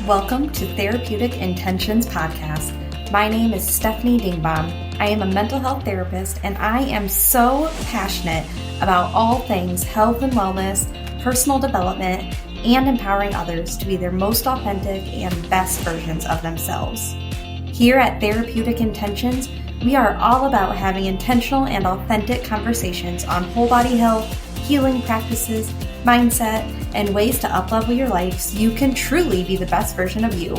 Welcome to Therapeutic Intentions Podcast. My name is Stephanie Dingbaum. I am a mental health therapist, and I am so passionate about all things health and wellness, personal development, and empowering others to be their most authentic and best versions of themselves. Here at Therapeutic Intentions, we are all about having intentional and authentic conversations on whole body health, healing practices, mindset, and ways to uplevel your life so you can truly be the best version of you.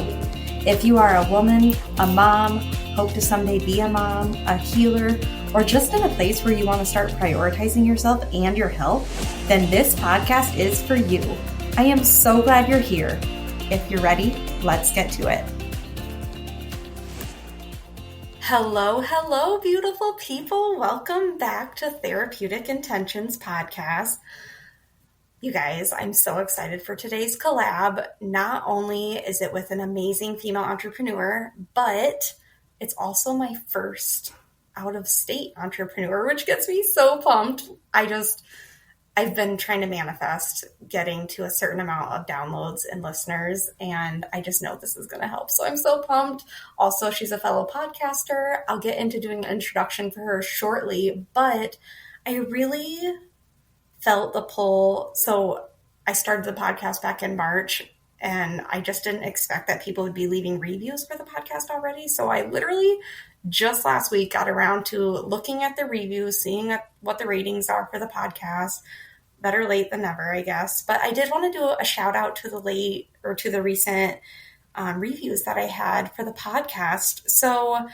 If you are a woman, a mom, hope to someday be a mom, a healer, or just in a place where you want to start prioritizing yourself and your health, then this podcast is for you. I am so glad you're here. If you're ready, let's get to it. Hello, beautiful people. Welcome back to Therapeutic Intentions Podcast. You guys, I'm so excited for today's collab. Not only is it with an amazing female entrepreneur, but it's also my first out-of-state entrepreneur, which gets me so pumped. I've been trying to manifest getting to a certain amount of downloads and listeners, and I just know this is going to help. So I'm so pumped. Also, she's a fellow podcaster. I'll get into doing an introduction for her shortly, but I really felt the pull. So I started the podcast back in March, and I just didn't expect that people would be leaving reviews for the podcast already. So I literally just last week got around to looking at the reviews, seeing what the ratings are for the podcast. Better late than never, I guess. But I did want to do a shout out to the recent reviews that I had for the podcast. So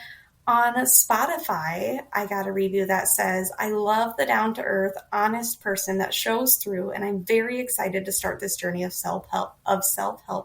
on Spotify, I got a review that says, "I love the down-to-earth, honest person that shows through, and I'm very excited to start this journey of self-help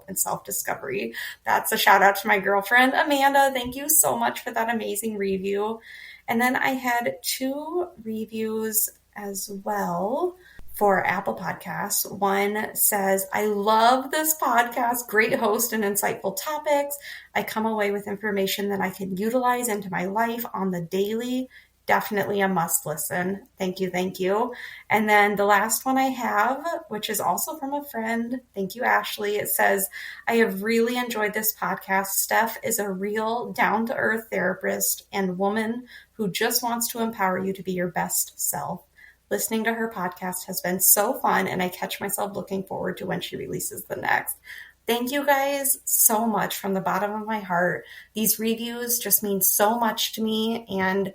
and self-discovery." That's a shout out to my girlfriend, Amanda. Thank you so much for that amazing review. And then I had 2 reviews as well for Apple Podcasts. One says, "I love this podcast, great host and insightful topics. I come away with information that I can utilize into my life on the daily. Definitely a must listen." Thank you. And then the last one I have, which is also from a friend, thank you, Ashley. It says, "I have really enjoyed this podcast. Steph is a real down-to-earth therapist and woman who just wants to empower you to be your best self. Listening to her podcast has been so fun, and I catch myself looking forward to when she releases the next." Thank you guys so much from the bottom of my heart. These reviews just mean so much to me, and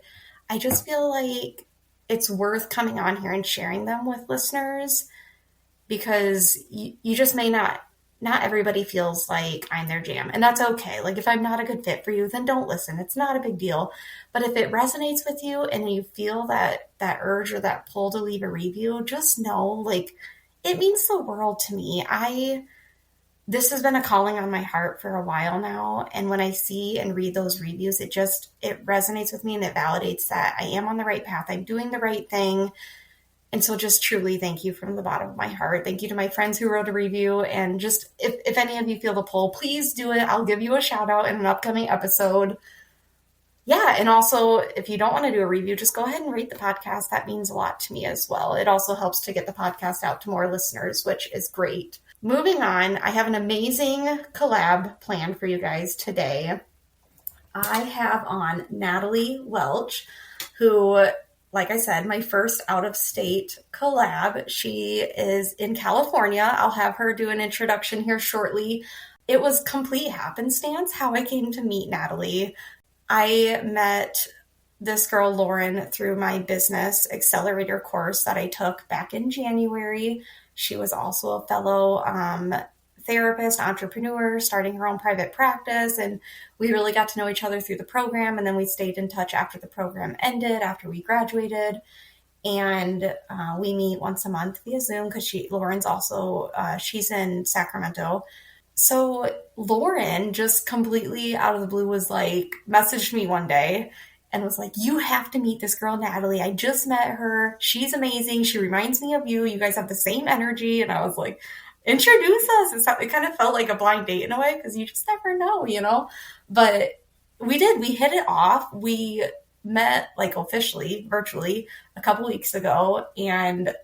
I just feel like it's worth coming on here and sharing them with listeners, because you just may not everybody feels like I'm their jam, and that's okay. Like, if I'm not a good fit for you, then don't listen. It's not a big deal. But if it resonates with you and you feel that urge or that pull to leave a review, just know, like, it means the world to me. This has been a calling on my heart for a while now, and when I see and read those reviews, it resonates with me, and it validates that I am on the right path. I'm doing the right thing. And so just truly thank you from the bottom of my heart. Thank you to my friends who wrote a review. And just if any of you feel the pull, please do it. I'll give you a shout out in an upcoming episode. Yeah. And also, if you don't want to do a review, just go ahead and rate the podcast. That means a lot to me as well. It also helps to get the podcast out to more listeners, which is great. Moving on, I have an amazing collab planned for you guys today. I have on Natalie Welch, who, like I said, my first out-of-state collab. She is in California. I'll have her do an introduction here shortly. It was complete happenstance how I came to meet Natalie. I met this girl, Lauren, through my business accelerator course that I took back in January. She was also a fellow therapist, entrepreneur, starting her own private practice, and we really got to know each other through the program, and then we stayed in touch after the program ended, after we graduated, and we meet once a month via Zoom, because Lauren's also, she's in Sacramento. So Lauren just completely out of the blue was like, messaged me one day and was like, "You have to meet this girl, Natalie. I just met her. She's amazing. She reminds me of you. You guys have the same energy." And I was like, "Introduce us." It kind of felt like a blind date in a way, because you just never know, But we did. We hit it off. We met like officially, virtually, a couple weeks ago. And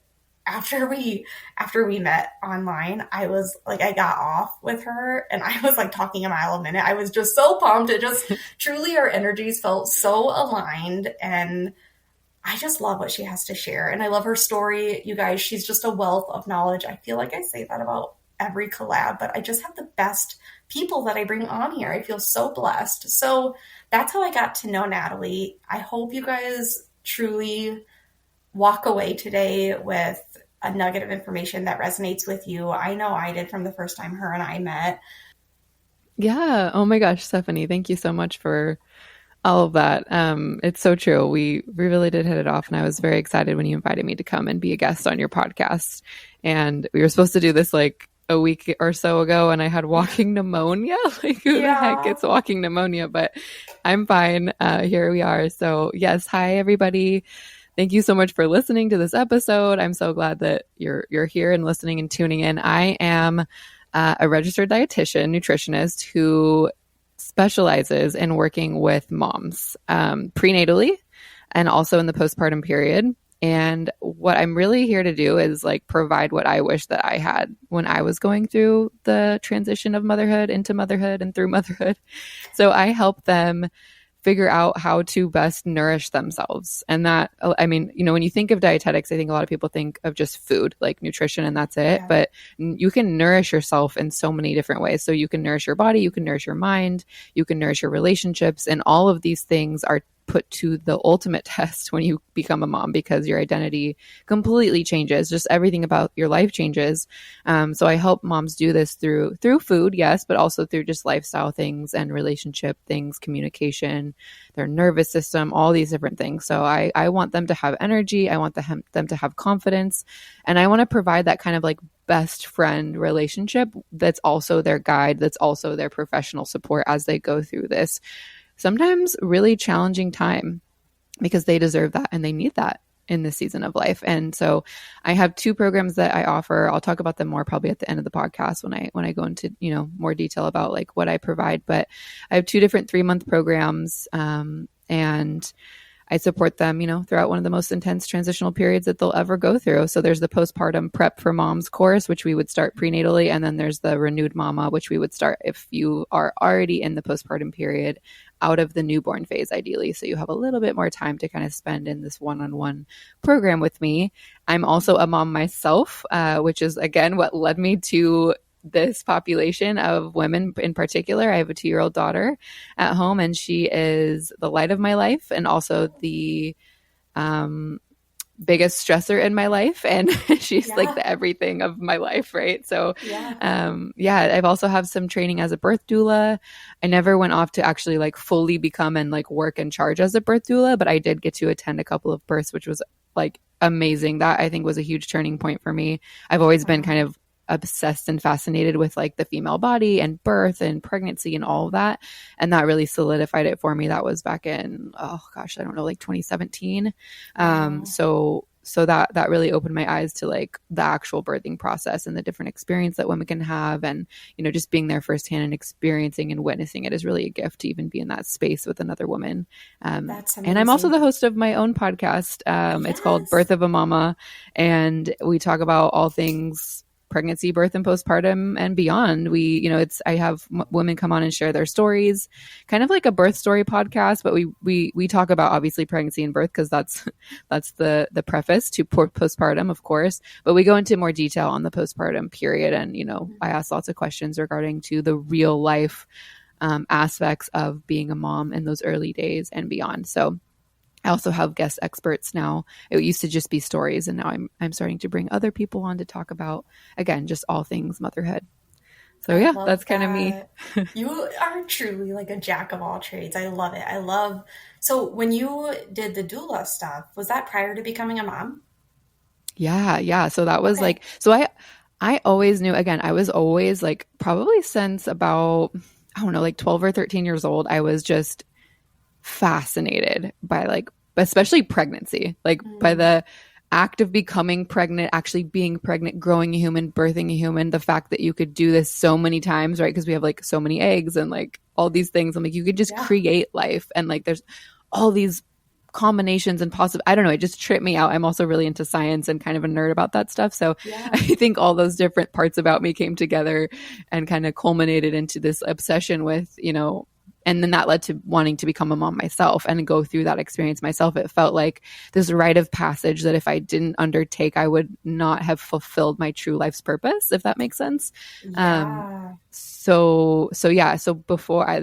after we met online, I was like, I got off with her and I was like talking a mile a minute. I was just so pumped. It just truly, our energies felt so aligned, and I just love what she has to share. And I love her story. You guys, she's just a wealth of knowledge. I feel like I say that about every collab, but I just have the best people that I bring on here. I feel so blessed. So that's how I got to know Natalie. I hope you guys truly walk away today with a nugget of information that resonates with you. I know I did from the first time her and I met. Yeah. Oh my gosh, Stephanie, thank you so much for all of that. It's so true. We really did hit it off, and I was very excited when you invited me to come and be a guest on your podcast. And we were supposed to do this like a week or so ago, and I had walking pneumonia. Like, who the heck gets walking pneumonia? But I'm fine. Here we are. So yes, hi everybody. Thank you so much for listening to this episode. I'm so glad that you're here and listening and tuning in. I am a registered dietitian, nutritionist who specializes in working with moms prenatally and also in the postpartum period. And what I'm really here to do is like provide what I wish that I had when I was going through the transition of motherhood into motherhood and through motherhood. So I help them figure out how to best nourish themselves. And that, I mean, you know, when you think of dietetics, I think a lot of people think of just food, like nutrition, and that's it. Yeah. But you can nourish yourself in so many different ways. So you can nourish your body, you can nourish your mind, you can nourish your relationships. And all of these things are put to the ultimate test when you become a mom, because your identity completely changes. Just everything about your life changes. So I help moms do this through food, yes, but also through just lifestyle things and relationship things, communication, their nervous system, all these different things. So I want them to have energy. I want them to have confidence. And I want to provide that kind of like best friend relationship that's also their guide, that's also their professional support as they go through this sometimes really challenging time, because they deserve that and they need that in this season of life. And so I have 2 programs that I offer. I'll talk about them more probably at the end of the podcast when I go into, you know, more detail about like what I provide. But I have 2 different 3-month programs, and I support them, you know, throughout one of the most intense transitional periods that they'll ever go through. So there's the Postpartum Prep for Moms course, which we would start prenatally. And then there's the Renewed Mama, which we would start if you are already in the postpartum period, out of the newborn phase, ideally. So you have a little bit more time to kind of spend in this one-on-one program with me. I'm also a mom myself, which is, again, what led me to this population of women in particular. I have a 2-year-old daughter at home, and she is the light of my life and also the biggest stressor in my life. And she's like the everything of my life, right? So I've also have some training as a birth doula. I never went off to actually like fully become and like work in charge as a birth doula, but I did get to attend a couple of births, which was like amazing. That I think was a huge turning point for me. I've always been kind of obsessed and fascinated with like the female body and birth and pregnancy and all of that. And that really solidified it for me. That was back in, like 2017. So that really opened my eyes to like the actual birthing process and the different experience that women can have. And, you know, just being there firsthand and experiencing and witnessing it is really a gift to even be in that space with another woman. That's amazing. And I'm also the host of my own podcast. It's called Birth of a Mama. And we talk about all things pregnancy, birth, and postpartum and beyond. I have women come on and share their stories, kind of like a birth story podcast, but we talk about obviously pregnancy and birth because that's the preface to postpartum, of course, but we go into more detail on the postpartum period. And, you know, I ask lots of questions regarding to the real life aspects of being a mom in those early days and beyond. So I also have guest experts now. It used to just be stories, and now I'm starting to bring other people on to talk about, again, just all things motherhood. So yeah, that's kind of me. You are truly like a jack of all trades. I love it. So when you did the doula stuff, was that prior to becoming a mom? Yeah. So that was like, so I always knew, again, I was always like, probably since about, I don't know, like 12 or 13 years old, I was just fascinated by like, especially pregnancy, like by the act of becoming pregnant, actually being pregnant, growing a human, birthing a human, the fact that you could do this so many times, right? Because we have like so many eggs and like all these things. I'm like, you could just create life. And like, there's all these combinations and possible, I don't know, it just tripped me out. I'm also really into science and kind of a nerd about that stuff. So Yeah. I think all those different parts about me came together and kind of culminated into this obsession with, and then that led to wanting to become a mom myself and go through that experience myself. It felt like this rite of passage that if I didn't undertake, I would not have fulfilled my true life's purpose, if that makes sense. Yeah. So before I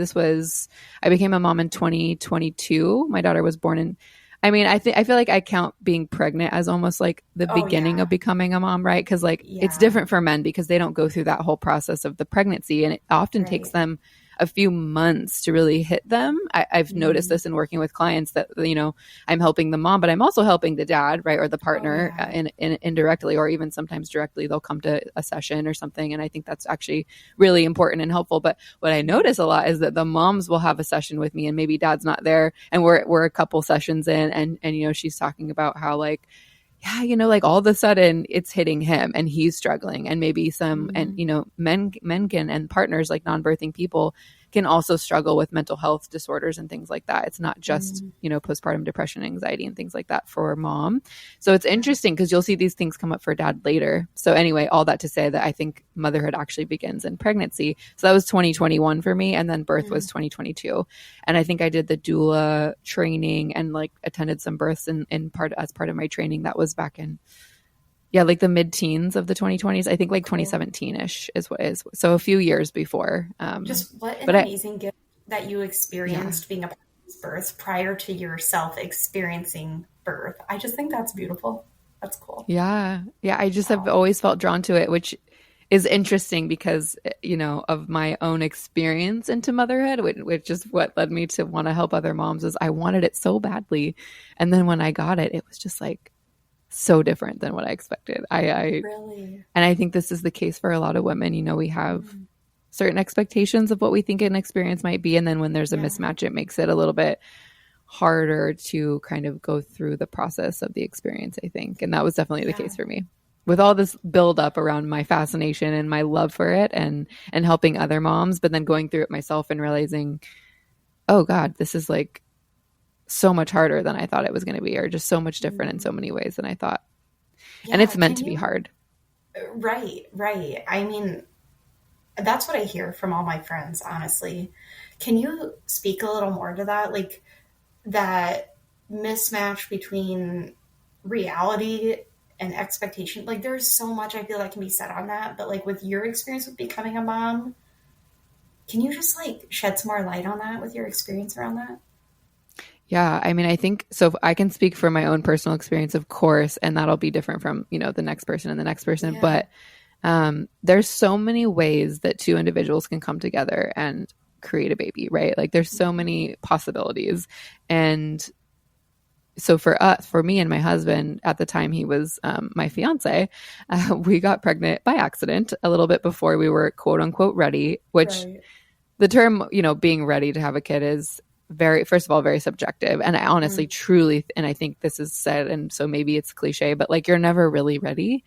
became a mom in 2022. My daughter was born in, I feel like I count being pregnant as almost like the beginning of becoming a mom, right? Because it's different for men because they don't go through that whole process of the pregnancy, and it often takes them a few months to really hit them. I've noticed this in working with clients that, I'm helping the mom, but I'm also helping the dad, right? Or the partner indirectly, or even sometimes directly. They'll come to a session or something. And I think that's actually really important and helpful. But what I notice a lot is that the moms will have a session with me and maybe dad's not there. And we're a couple sessions in and she's talking about how all of a sudden it's hitting him and he's struggling, and maybe some, and men can, and partners like non-birthing people can also struggle with mental health disorders and things like that. It's not just, postpartum depression, anxiety, and things like that for mom. So it's interesting because you'll see these things come up for dad later. So anyway, all that to say that I think motherhood actually begins in pregnancy. So that was 2021 for me. And then birth was 2022. And I think I did the doula training and attended some births as part of my training. That was back in, the mid-teens of the 2020s. I think 2017-ish is what is. So a few years before. Just what an amazing gift that you experienced being a part of this birth prior to yourself experiencing birth. I just think that's beautiful. That's cool. Yeah. Yeah. I just have always felt drawn to it, which is interesting because, of my own experience into motherhood, which is what led me to want to help other moms. Is I wanted it so badly. And then when I got it, it was just so different than what I expected. Really? And I think this is the case for a lot of women. We have certain expectations of what we think an experience might be. And then when there's a mismatch, it makes it a little bit harder to kind of go through the process of the experience, I think. And that was definitely the case for me. With all this build up around my fascination and my love for it and helping other moms, but then going through it myself and realizing, oh God, this is so much harder than I thought it was going to be, or just so much different in so many ways than I thought. And it's meant to be hard. Right. That's what I hear from all my friends, honestly. Can you speak a little more to that? That mismatch between reality and expectation. There's so much I feel can be said on that, but with your experience with becoming a mom, can you just shed some more light on that with your experience around that? Yeah. I think so. I can speak from my own personal experience, of course, and that'll be different from, the next person and the next person. Yeah. But there's so many ways that two individuals can come together and create a baby, right? There's so many possibilities. And so for me and my husband, at the time he was my fiance, we got pregnant by accident a little bit before we were quote unquote ready, which the term, being ready to have a kid is first of all, very subjective. And I honestly, truly, and I think this is said, and so maybe it's cliche, but you're never really ready.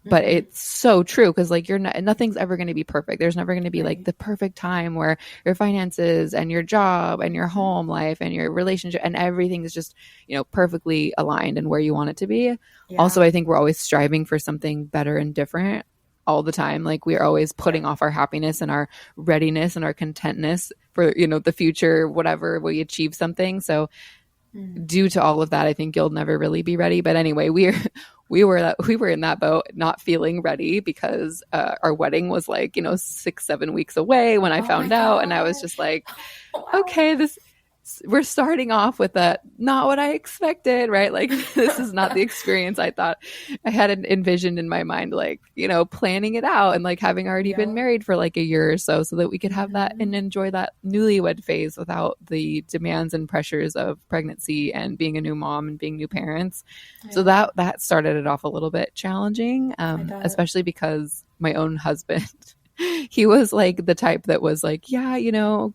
But it's so true because nothing's ever going to be perfect. There's never going to be the perfect time where your finances and your job and your home life and your relationship and everything is just, perfectly aligned and where you want it to be. Yeah. Also, I think we're always striving for something better and different all the time. We are always putting off our happiness and our readiness and our contentness for, the future, whatever we achieve something. So due to all of that, I think you'll never really be ready. But anyway, we were in that boat, not feeling ready because our wedding was 6-7 weeks away when I found out. And I was just okay, we're starting off with not what I expected, right? This is not the experience I thought I had envisioned in my mind, planning it out and having already been married for a year or so that we could have that and enjoy that newlywed phase without the demands and pressures of pregnancy and being a new mom and being new parents. Yeah. So that started it off a little bit challenging, especially because my own husband, he was the type that was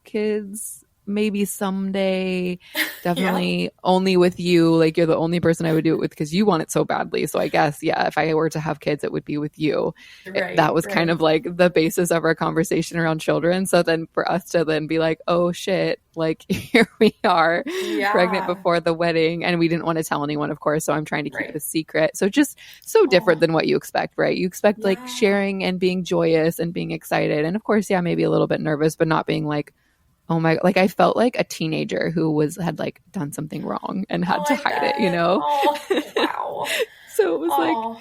kids maybe someday, Yeah. definitely only with you. Like, you're the only person I would do it with because you want it so badly. So I guess, yeah, if I were to have kids, it would be with you. That Right, was kind of right. like the basis of our conversation around children. So then for us to then be like, oh shit, like here we are pregnant Yeah. before the wedding, and we didn't want to tell anyone, of course. So I'm trying to keep it a Right. secret. So just so different Oh, than what you expect, right? You expect like yeah. sharing and being joyous and being excited. And of course, yeah, maybe a little bit nervous, but not being like, oh my, like I felt like a teenager who had like done something wrong and Oh, had to I hide it, bet. Oh, wow. So it was like Oh,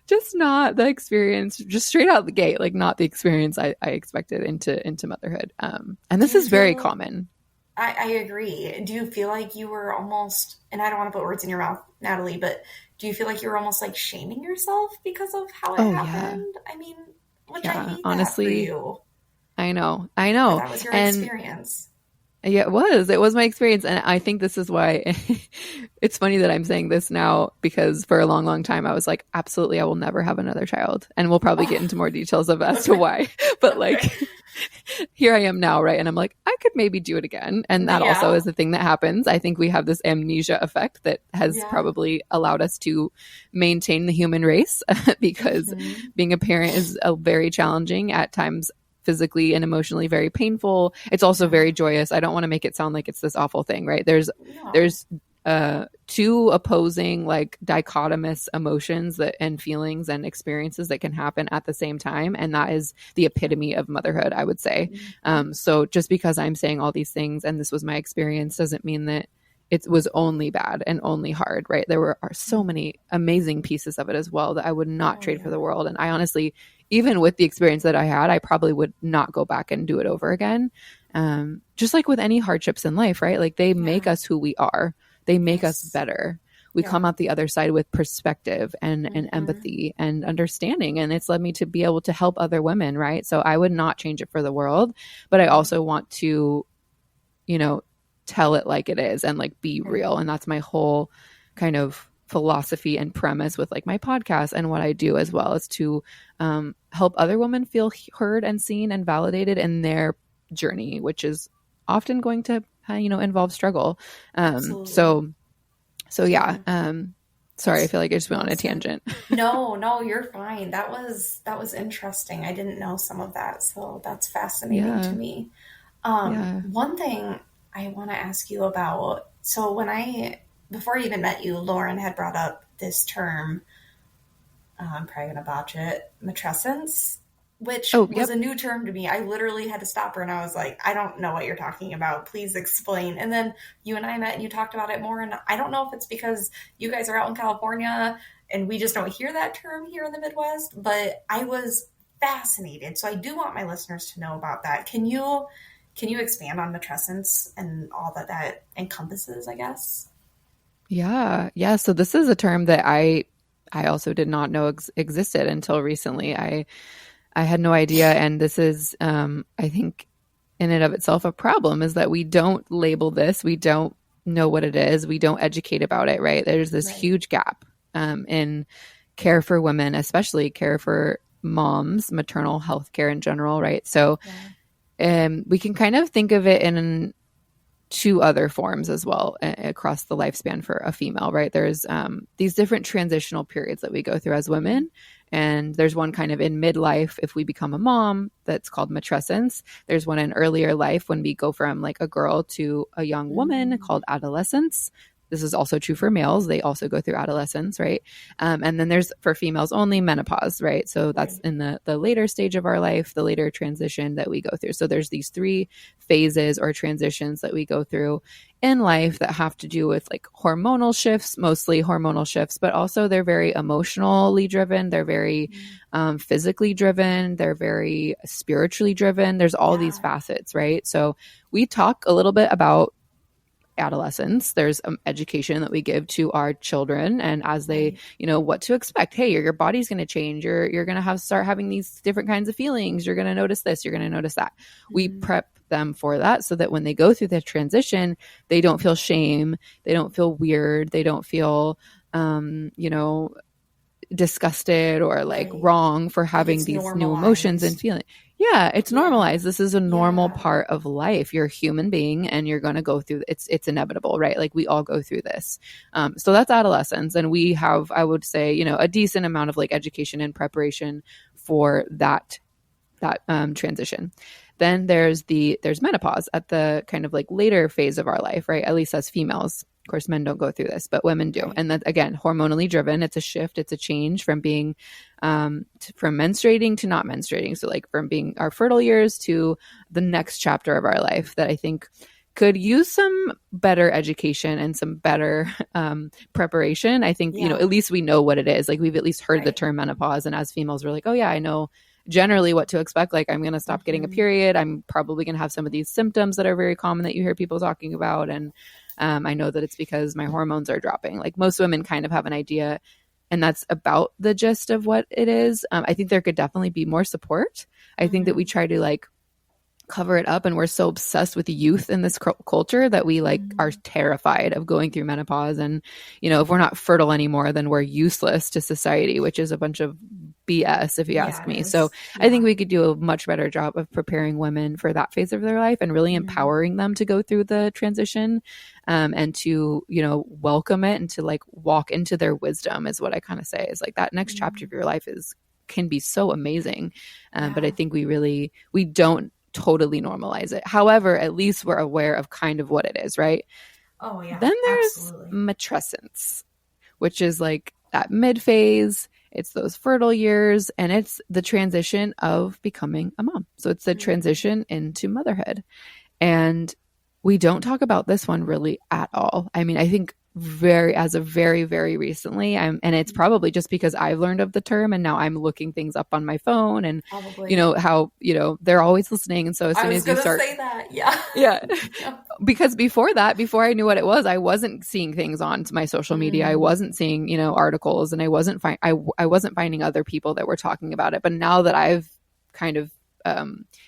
just not the experience, just straight out the gate, like not the experience I expected into motherhood. And do this you is very feel, common. I agree. Do you feel like you were almost, and I don't want to put words in your mouth, Natalie, but do you feel like you were almost like shaming yourself because of how it Oh yeah. happened? I mean, which I Yeah. hate that for Honestly, you, I know. I that know. that was your And experience. yeah, it was my experience. And I think this is why it's funny that I'm saying this now, because for a long, long time, I was like, absolutely, I will never have another child. And we'll probably get Oh, into more details of as to okay. why. But Okay. like, here I am now, right? And I'm like, I could maybe do it again. And that also Yeah. is the thing that happens. I think we have this amnesia effect that has Yeah. probably allowed us to maintain the human race because Hmm. being a parent is very challenging at times, physically and emotionally very painful. It's also Yeah. very joyous. I don't want to make it sound like it's this awful thing, right? No. There's two opposing, like dichotomous emotions that and feelings and experiences that can happen at the same time, and that is the epitome of motherhood, I would say. Hmm. So just because I'm saying all these things and this was my experience doesn't mean that it was only bad and only hard, right? There are so many amazing pieces of it as well that I would not Oh, trade for the yeah. world. And I honestly, even with the experience that I had, I probably would not go back and do it over again. Just like with any hardships in life, right? Like they make Yeah. us who we are. They make us Yes. better. We come Yeah. out the other side with perspective and Hmm. empathy and understanding. And it's led me to be able to help other women, right? So I would not change it for the world, but I Right. also want to, you know, tell it like it is and like be Right. real. And that's my whole kind of philosophy and premise with like my podcast and what I do as well, is to help other women feel heard and seen and validated in their journey, which is often going to, involve struggle. Um, Absolutely. so, so yeah. Yeah. Sorry, I That's feel like I just went well on a said. tangent. No, no, you're fine. That was interesting. I didn't know some of that, so that's fascinating to Yeah. me. Yeah. One thing I want to ask you about. So before I even met you, Lauren had brought up this term. I'm probably gonna botch it. Matrescence, which Oh, was yep. a new term to me. I literally had to stop her and I was like, I don't know what you're talking about. Please explain. And then you and I met and you talked about it more. And I don't know if it's because you guys are out in California and we just don't hear that term here in the Midwest, but I was fascinated. So I do want my listeners to know about that. Can you expand on matrescence and all that that encompasses, I guess? Yeah. Yeah. So this is a term that I also did not know existed until recently. I had no idea. And this is, I think, in and of itself, a problem is that we don't label this. We don't know what it is. We don't educate about it, right? There's this Right. huge gap in care for women, especially care for moms, maternal health care in general, right? So Yeah. we can kind of think of it in two other forms as well across the lifespan for a female, right? There's these different transitional periods that we go through as women. And there's one kind of in midlife if we become a mom that's called matrescence. There's one in earlier life when we go from like a girl to a young woman Mm, called adolescence. This is also true for males. They also go through adolescence, right? And then there's for females only menopause, right? So that's right. in the later stage of our life, the later transition that we go through. So there's these three phases or transitions that we go through in life that have to do with like hormonal shifts, mostly hormonal shifts, but also they're very emotionally driven. They're very Mm. physically driven. They're very spiritually driven. There's all these Yeah. facets, right? So we talk a little bit about adolescence. There's education that we give to our children and as they, Right. what to expect. Hey, your body's going to change. You're going to start having these different kinds of feelings. You're going to notice this, you're going to notice that. We Mm. prep them for that so that when they go through the transition, they don't feel shame, they don't feel weird, they don't feel disgusted or like Right. wrong for Like having it's these new emotions and normalized. feeling. Yeah, it's Yeah. normalized. This is a normal Yeah. part of life. You're a human being and you're going to go through it's inevitable, right? Like we all go through this. So that's adolescence, and we have, I would say, a decent amount of like education and preparation for that transition. Then there's menopause at the kind of like later phase of our life, right? At least as females. Of course, men don't go through this, but women do. Right. And that, again, hormonally driven. It's a shift. It's a change from being from menstruating to not menstruating. So like from being our fertile years to the next chapter of our life that I think could use some better education and some better preparation. I think, Yeah. at least we know what it is. Like we've at least heard the Right. term menopause. And as females, we're like, oh yeah, I know generally what to expect. Like I'm going to stop getting a period. I'm probably going to have some of these symptoms that are very common that you hear people talking about. And I know that it's because my hormones are dropping. Like most women kind of have an idea, and that's about the gist of what it is. I think there could definitely be more support. I think that we try to like cover it up, and we're so obsessed with youth in this culture that we like are terrified of going through menopause. And if we're not fertile anymore, then we're useless to society, which is a bunch of BS if you Yeah, ask it me. So is. I think Yeah. we could do a much better job of preparing women for that phase of their life and really empowering them to go through the transition, and to welcome it and to like walk into their wisdom is what I kind of say is like that next chapter of your life can be so amazing. But I think we don't totally normalize it. However, at least we're aware of kind of what it is, right? Oh yeah, Then there's absolutely. matrescence, which is like that mid phase. It's those fertile years, and it's the transition of becoming a mom. So it's the transition into motherhood. And we don't talk about this one really at all. I mean, I think as of very, very recently, and it's probably just because I've learned of the term and now I'm looking things up on my phone, and Probably. how, they're always listening. And so as I soon was as you gonna start, say that. Yeah. yeah, Yeah. because before I knew what it was, I wasn't seeing things on my social media. I wasn't seeing, articles, and I wasn't finding other people that were talking about it. But now that I've kind of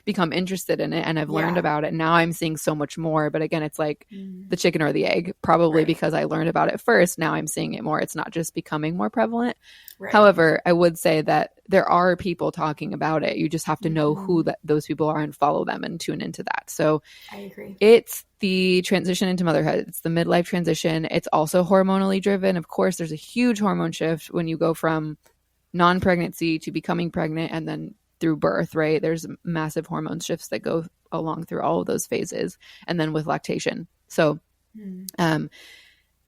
become interested in it and I've learned Yeah. about it, now I'm seeing so much more. But again, it's like the chicken or the egg, probably Right. because I learned about it first. Now I'm seeing it more. It's not just becoming more prevalent. Right. However, I would say that there are people talking about it. You just have to know who those people are and follow them and tune into that. So I agree. it's the transition into motherhood. It's the midlife transition. It's also hormonally driven. Of course, there's a huge hormone shift when you go from non-pregnancy to becoming pregnant and then through birth, right? There's massive hormone shifts that go along through all of those phases, and then with lactation. So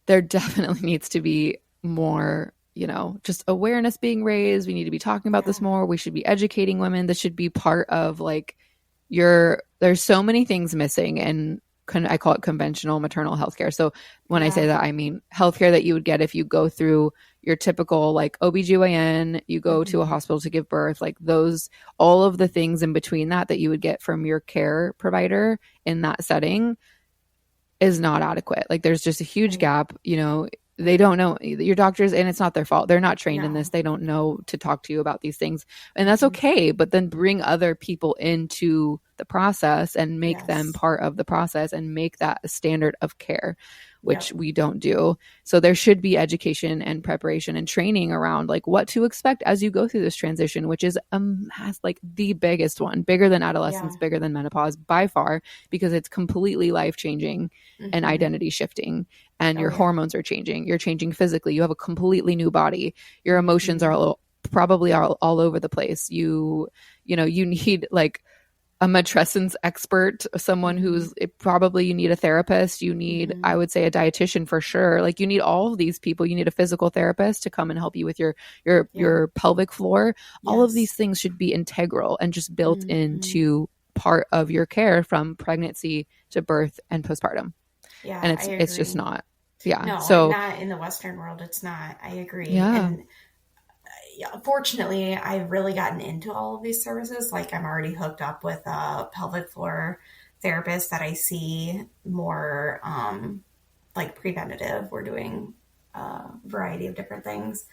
there definitely needs to be more, just awareness being raised. We need to be talking about this more. We should be educating women. This should be part of like there's so many things missing, and I call it conventional maternal health care. So when I say that, I mean healthcare that you would get if you go through your typical like OBGYN, you go to a hospital to give birth, like all of the things in between that you would get from your care provider in that setting is not adequate. Like there's just a huge gap, they don't know your doctors, and it's not their fault. They're not trained in this. They don't know to talk to you about these things, and that's okay. But then bring other people into the process and make them part of the process and make that a standard of care, which we don't do. So there should be education and preparation and training around like what to expect as you go through this transition, which is like the biggest one, bigger than adolescence, bigger than menopause by far, because it's completely life-changing and identity shifting, and your hormones are changing. You're changing physically. You have a completely new body. Your emotions are probably all over the place. You need like a matrescence expert, someone who's probably, you need a therapist. You need, I would say, a dietitian for sure. Like you need all of these people. You need a physical therapist to come and help you with your pelvic floor. All of these things should be integral and just built into part of your care from pregnancy to birth and postpartum. Yeah. And it's just not. Yeah. No, so not in the Western world. It's not. I agree. yeah. And fortunately, I've really gotten into all of these services. Like I'm already hooked up with a pelvic floor therapist that I see more like preventative. We're doing a variety of different things,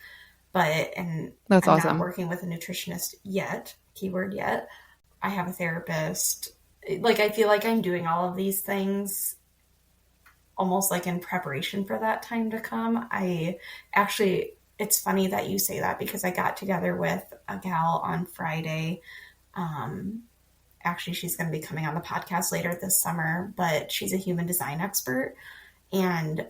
and That's I'm awesome. not working with a nutritionist yet. Keyword yet. I have a therapist. Like I feel like I'm doing all of these things almost like in preparation for that time to come. I actually it's funny that you say that because I got together with a gal on Friday. Actually, she's going to be coming on the podcast later this summer, but she's a human design expert. And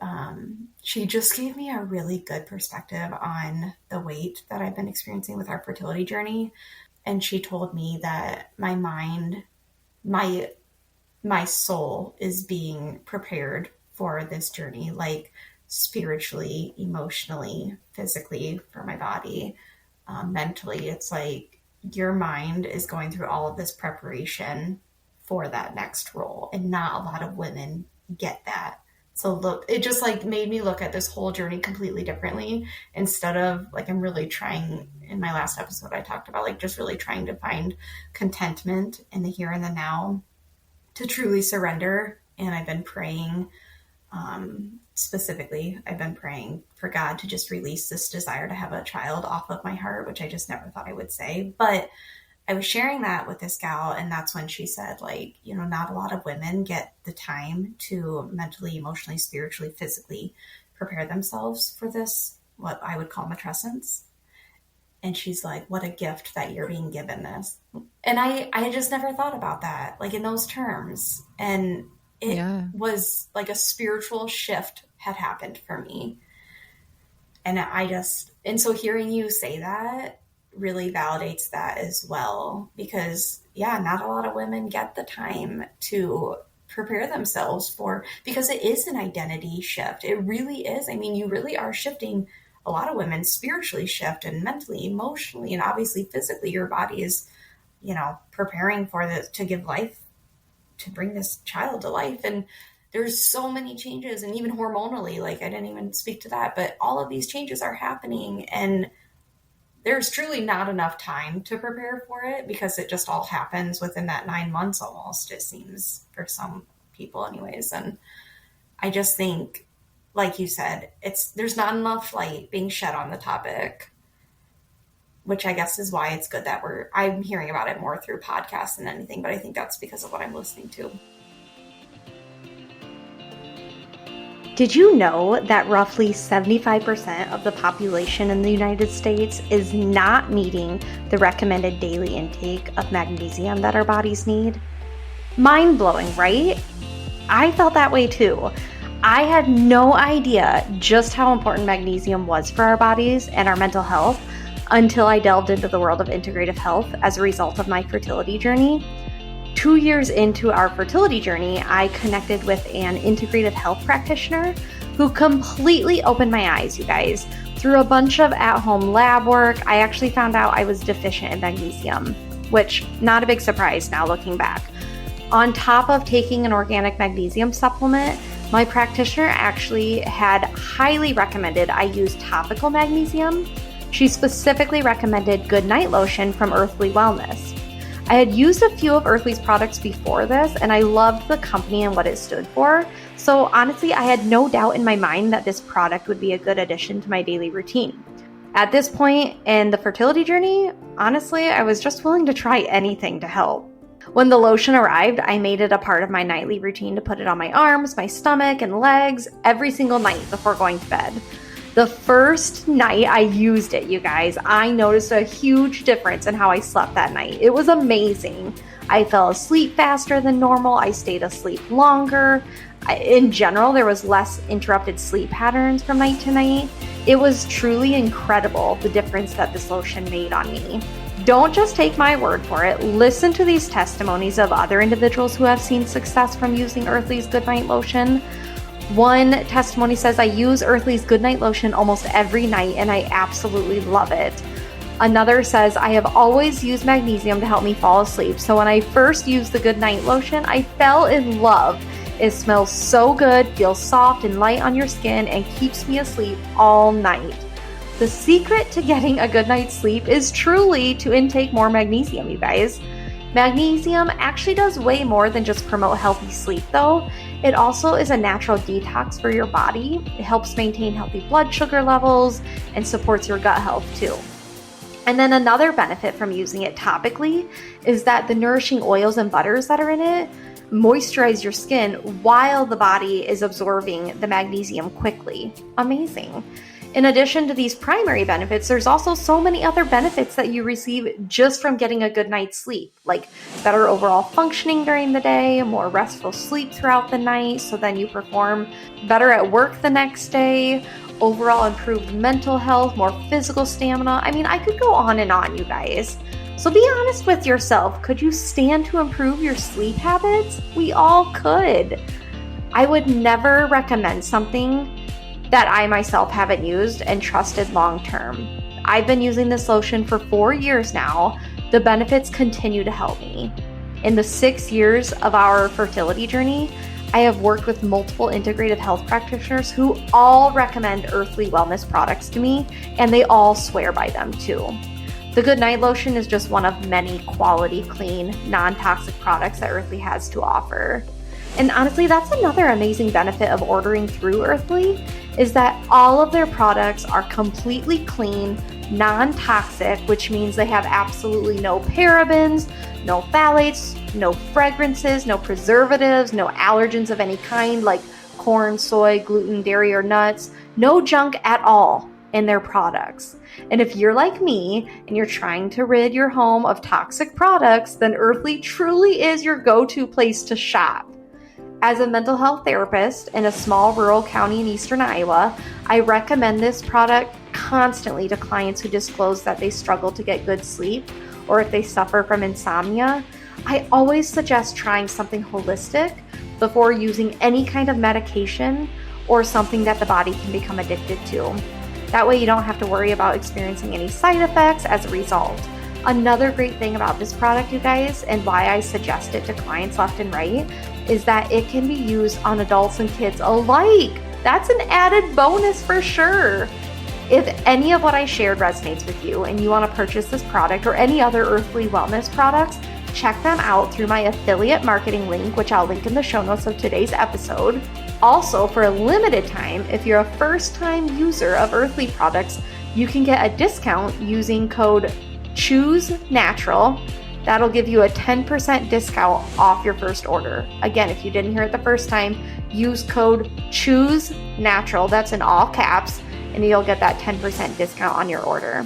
she just gave me a really good perspective on the weight that I've been experiencing with our fertility journey. And she told me that my mind, my soul is being prepared for this journey, like spiritually, emotionally, physically, for my body, mentally. It's like your mind is going through all of this preparation for that next role, and not a lot of women get that. So look, it just like made me look at this whole journey completely differently. Instead of like, I'm really trying, in my last episode, I talked about like just really trying to find contentment in the here and the now, to truly surrender. And I've been praying, specifically, I've been praying for God to just release this desire to have a child off of my heart, which I just never thought I would say. But I was sharing that with this gal, and that's when she said, like, you know, not a lot of women get the time to mentally, emotionally, spiritually, physically prepare themselves for this, what I would call matrescence. And she's like, what a gift that you're being given this. And I just never thought about that, like in those terms. And it was like a spiritual shift had happened for me. And so hearing you say that really validates that as well, because not a lot of women get the time to prepare themselves because it is an identity shift. It really is. I mean, you really are shifting. A lot of women spiritually shift, and mentally, emotionally, and obviously physically, your body is, preparing for this, to give life, to bring this child to life. And there's so many changes, and even hormonally, like I didn't even speak to that, but all of these changes are happening, and there's truly not enough time to prepare for it, because it just all happens within that 9 months almost, it seems, for some people anyways. And I just think, like you said, there's not enough light being shed on the topic, which I guess is why it's good that I'm hearing about it more through podcasts than anything, but I think that's because of what I'm listening to. Did you know that roughly 75% of the population in the United States is not meeting the recommended daily intake of magnesium that our bodies need? Mind-blowing, right? I felt that way too. I had no idea just how important magnesium was for our bodies and our mental health until I delved into the world of integrative health as a result of my fertility journey. 2 years into our fertility journey, I connected with an integrative health practitioner who completely opened my eyes, you guys. Through a bunch of at-home lab work, I actually found out I was deficient in magnesium, which, not a big surprise now looking back. On top of taking an organic magnesium supplement, my practitioner actually had highly recommended I use topical magnesium. She specifically recommended Good Night Lotion from Earthly Wellness. I had used a few of Earthly's products before this, and I loved the company and what it stood for. So honestly, I had no doubt in my mind that this product would be a good addition to my daily routine. At this point in the fertility journey, honestly, I was just willing to try anything to help. When the lotion arrived, I made it a part of my nightly routine to put it on my arms, my stomach, and legs every single night before going to bed. The first night I used it, you guys, I noticed a huge difference in how I slept that night. It was amazing. I fell asleep faster than normal. I stayed asleep longer. In general, there was less interrupted sleep patterns from night to night. It was truly incredible, the difference that this lotion made on me. Don't just take my word for it. Listen to these testimonies of other individuals who have seen success from using Earthly's Good Night Lotion. One testimony says, I use Earthly's Good Night Lotion almost every night and I absolutely love it. Another says, I have always used magnesium to help me fall asleep. So when I first used the Good Night Lotion, I fell in love. It smells so good, feels soft and light on your skin, and keeps me asleep all night. The secret to getting a good night's sleep is truly to intake more magnesium, you guys. Magnesium actually does way more than just promote healthy sleep though. It also is a natural detox for your body. It helps maintain healthy blood sugar levels and supports your gut health too. And then another benefit from using it topically is that the nourishing oils and butters that are in it moisturize your skin while the body is absorbing the magnesium quickly. Amazing. In addition to these primary benefits, there's also so many other benefits that you receive just from getting a good night's sleep, like better overall functioning during the day, more restful sleep throughout the night, so then you perform better at work the next day, overall improved mental health, more physical stamina. I mean, I could go on and on, you guys. So be honest with yourself. Could you stand to improve your sleep habits? We all could. I would never recommend something that I myself haven't used and trusted long term. I've been using this lotion for 4 years now. The benefits continue to help me. In the 6 years of our fertility journey, I have worked with multiple integrative health practitioners who all recommend Earthly wellness products to me, and they all swear by them too. The Good Night Lotion is just one of many quality, clean, non-toxic products that Earthly has to offer. And honestly, that's another amazing benefit of ordering through Earthly, is that all of their products are completely clean, non-toxic, which means they have absolutely no parabens, no phthalates, no fragrances, no preservatives, no allergens of any kind like corn, soy, gluten, dairy, or nuts, no junk at all in their products. And if you're like me and you're trying to rid your home of toxic products, then Earthly truly is your go-to place to shop. As a mental health therapist in a small rural county in eastern Iowa, I recommend this product constantly to clients who disclose that they struggle to get good sleep or if they suffer from insomnia. I always suggest trying something holistic before using any kind of medication or something that the body can become addicted to. That way you don't have to worry about experiencing any side effects as a result. Another great thing about this product, you guys, and why I suggest it to clients left and right, is that it can be used on adults and kids alike. That's an added bonus for sure. If any of what I shared resonates with you and you want to purchase this product or any other Earthly wellness products, check them out through my affiliate marketing link, which I'll link in the show notes of today's episode. Also, for a limited time, if you're a first-time user of Earthly products, you can get a discount using code CHOOSENATURAL. That'll give you a 10% discount off your first order. Again, if you didn't hear it the first time, use code CHOOSENATURAL, that's in all caps, and you'll get that 10% discount on your order.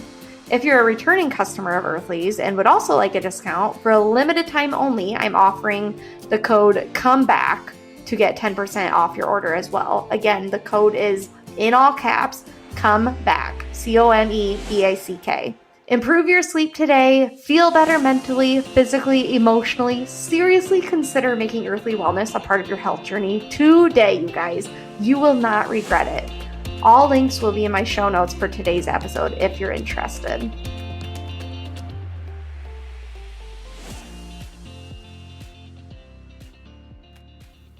If you're a returning customer of Earthly's and would also like a discount, for a limited time only, I'm offering the code COMEBACK to get 10% off your order as well. Again, the code is in all caps, COMEBACK, COMEBACK. Improve your sleep today, feel better mentally, physically, emotionally. Seriously consider making Earthly Wellness a part of your health journey today, you guys. You will not regret it. All links will be in my show notes for today's episode if you're interested.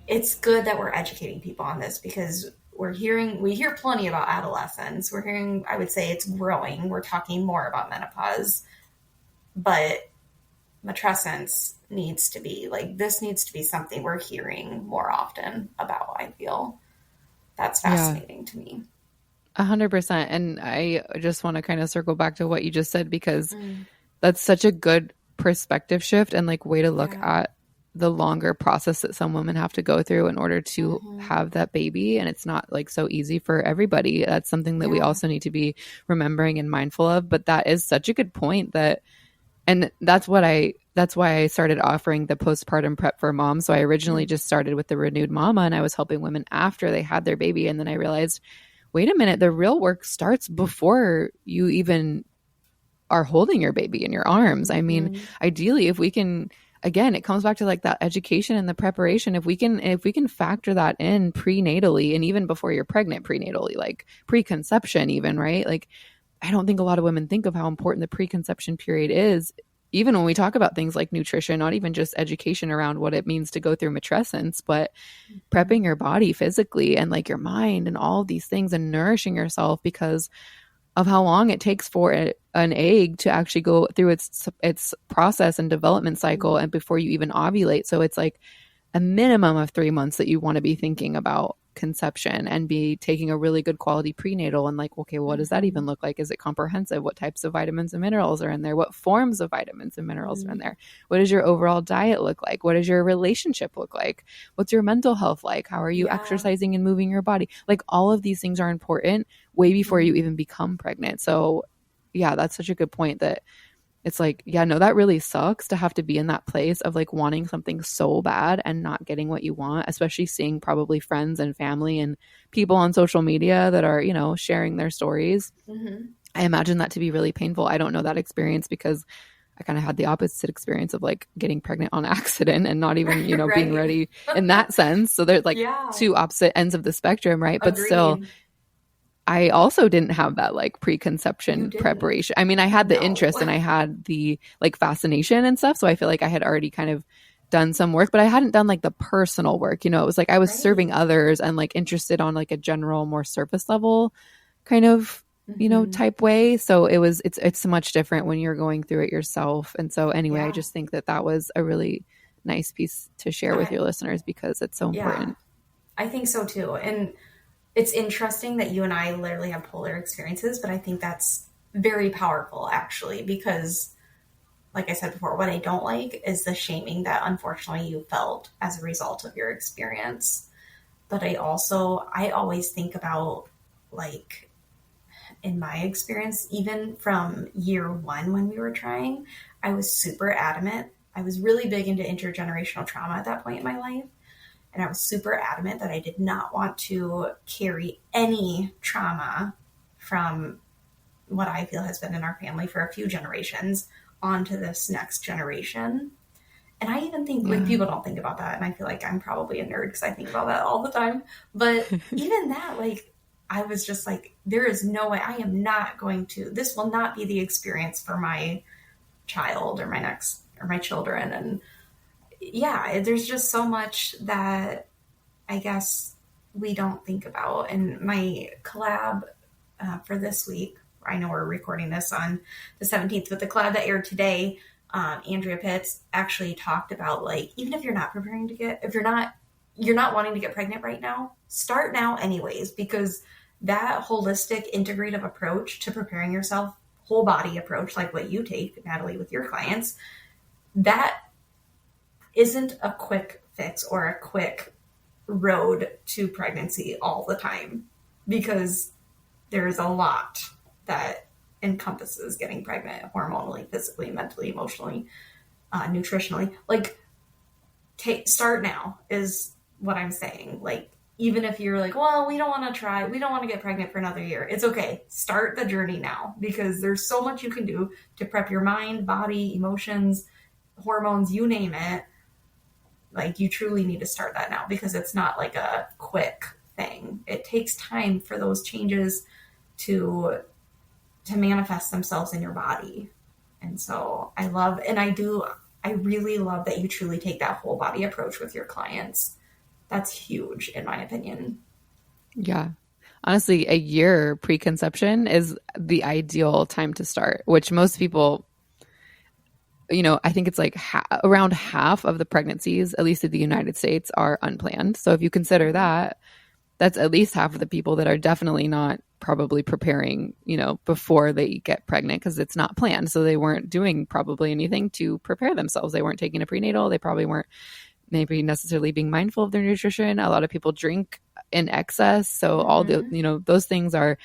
It's good that we're educating people on this because we hear plenty about adolescence. We're hearing, I would say it's growing. We're talking more about menopause, but matrescence needs to be this needs to be something we're hearing more often about. I feel that's fascinating to me. 100%. And I just want to kind of circle back to what you just said, because that's such a good perspective shift and way to look at the longer process that some women have to go through in order to have that baby. And it's not so easy for everybody. That's something that we also need to be remembering and mindful of. But that is such a good point and that's why I started offering the postpartum prep for moms. So I originally just started with the renewed mama, and I was helping women after they had their baby. And then I realized, wait a minute, the real work starts before you even are holding your baby in your arms. I mean, ideally, if we can, again, it comes back to that education and the preparation. If we can factor that in prenatally and even before you're pregnant, prenatally, preconception even, right? I don't think a lot of women think of how important the preconception period is, even when we talk about things like nutrition, not even just education around what it means to go through matrescence, but prepping your body physically and your mind and all of these things and nourishing yourself because of how long it takes for an egg to actually go through its process and development cycle and before you even ovulate. So it's a minimum of 3 months that you want to be thinking about conception and be taking a really good quality prenatal and okay, what does that even look like? Is it comprehensive? What types of vitamins and minerals are in there? What forms of vitamins and minerals are in there? What does your overall diet look like? What does your relationship look like? What's your mental health like? How are you exercising and moving your body? All of these things are important way before you even become pregnant. So yeah, that's such a good point that it's like, yeah, no, that really sucks to have to be in that place of like wanting something so bad and not getting what you want, especially seeing probably friends and family and people on social media that are, you know, sharing their stories. I imagine that to be really painful. I don't know that experience because I kind of had the opposite experience of like getting pregnant on accident and not even, you know, being ready in that sense. So there's like two opposite ends of the spectrum, right? But still, I also didn't have that like preconception preparation. I mean, I had the interest and I had the like fascination and stuff. So I feel like I had already kind of done some work, but I hadn't done like the personal work. You know, it was like I was serving others and like interested on like a general, more surface level kind of, you know, type way. So it's much different when you're going through it yourself. And so anyway, I just think that that was a really nice piece to share with your listeners because it's so important. I think so too. And it's interesting that you and I literally have polar experiences, but I think that's very powerful actually, because like I said before, what I don't like is the shaming that unfortunately you felt as a result of your experience. But I always think about like in my experience, even from year one when we were trying, I was super adamant. I was really big into intergenerational trauma at that point in my life. And I was super adamant that I did not want to carry any trauma from what I feel has been in our family for a few generations onto this next generation. And I even think like people don't think about that. And I feel like I'm probably a nerd because I think about that all the time. But even that, like, I was just like, there is no way I am not going to, this will not be the experience for my child or my children. And yeah, there's just so much that I guess we don't think about. And my collab for this week, I know we're recording this on the 17th, but the collab that aired today, Andrea Pitts actually talked about like, even if you're not you're not wanting to get pregnant right now, start now anyways, because that holistic integrative approach to preparing yourself, whole body approach, like what you take, Natalie, with your clients, that isn't a quick fix or a quick road to pregnancy all the time, because there's a lot that encompasses getting pregnant hormonally, physically, mentally, emotionally, nutritionally. Like, start now is what I'm saying. Like, even if you're like, well, we don't want to get pregnant for another year. It's okay. Start the journey now, because there's so much you can do to prep your mind, body, emotions, hormones, you name it. Like, you truly need to start that now, because it's not like a quick thing. It takes time for those changes to manifest themselves in your body. And so I really love that you truly take that whole body approach with your clients. That's huge, in my opinion. Yeah. Honestly, a year preconception is the ideal time to start, which most people, you know, I think it's like around half of the pregnancies, at least in the United States, are unplanned. So if you consider that, that's at least half of the people that are definitely not probably preparing, you know, before they get pregnant, because it's not planned. So they weren't doing probably anything to prepare themselves. They weren't taking a prenatal. They probably weren't maybe necessarily being mindful of their nutrition. A lot of people drink in excess. So all the, you know, those things are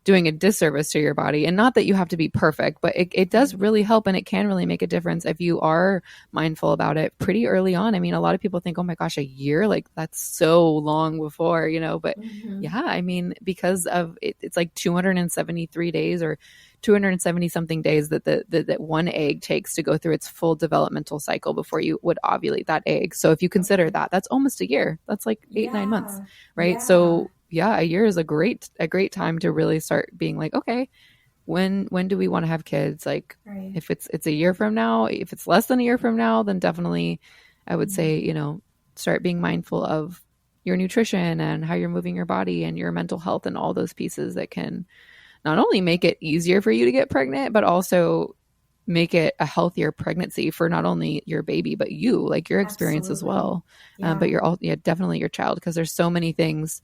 doing a disservice to your body. And not that you have to be perfect, but it does really help, and it can really make a difference if you are mindful about it pretty early on. I mean, a lot of people think, oh my gosh, a year, like that's so long before, you know, but yeah, I mean, because of it's like 273 days or 270 something days that one egg takes to go through its full developmental cycle before you would ovulate that egg. So if you consider that, that's almost a year. That's like 9 months, right? Yeah. So yeah, a year is a great time to really start being like, okay, when do we want to have kids? Like, if it's a year from now, if it's less than a year from now, then definitely I would say, you know, start being mindful of your nutrition and how you're moving your body and your mental health and all those pieces that can not only make it easier for you to get pregnant, but also make it a healthier pregnancy for not only your baby, but you, like your experience as well. But you're all, definitely your child, because there's so many things,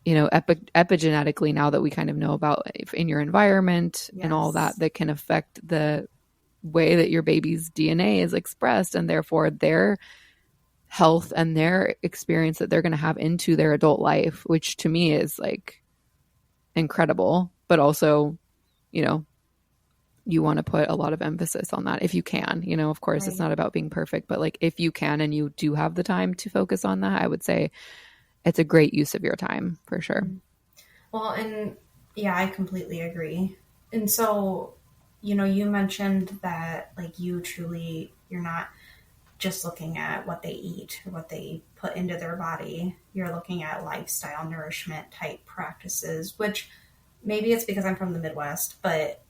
you know, epigenetically now that we kind of know about in your environment and all that can affect the way that your baby's DNA is expressed, and therefore their health and their experience that they're going to have into their adult life, which to me is like incredible, but also, you know, you want to put a lot of emphasis on that if you can. You know, of course, It's not about being perfect, but like if you can and you do have the time to focus on that, I would say it's a great use of your time for sure. Well, and yeah, I completely agree. And so, you know, you mentioned that like you're not just looking at what they eat or what they put into their body. You're looking at lifestyle nourishment type practices, which maybe it's because I'm from the Midwest, but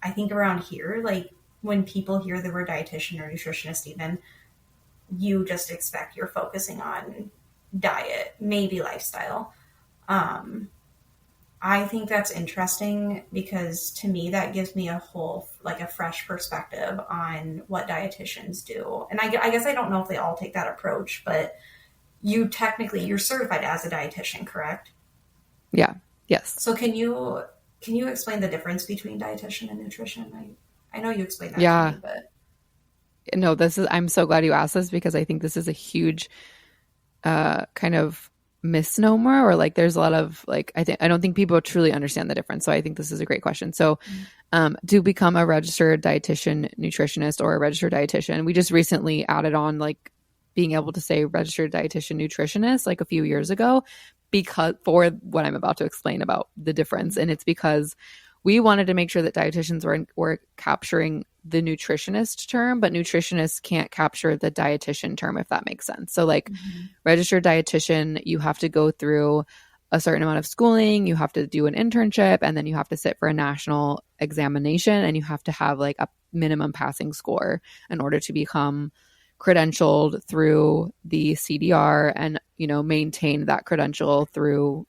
I think around here, like when people hear the word dietitian or nutritionist, even, you just expect you're focusing on diet, maybe lifestyle. I think that's interesting because to me, that gives me a fresh perspective on what dietitians do. And I guess I don't know if they all take that approach, but you're certified as a dietitian, correct? Yeah. Yes. So can you explain the difference between dietitian and nutrition? I know you explained that to me, but no, I'm so glad you asked this because I think this is a huge kind of misnomer, or like there's a lot of like I don't think people truly understand the difference. So I think this is a great question. So to become a registered dietitian nutritionist or a registered dietitian, we just recently added on like being able to say registered dietitian nutritionist like a few years ago, because for what I'm about to explain about the difference. And it's because we wanted to make sure that dietitians were capturing the nutritionist term, but nutritionists can't capture the dietitian term, if that makes sense. So like registered dietitian, you have to go through a certain amount of schooling, you have to do an internship, and then you have to sit for a national examination, and you have to have like a minimum passing score in order to become credentialed through the CDR and, you know, maintain that credential through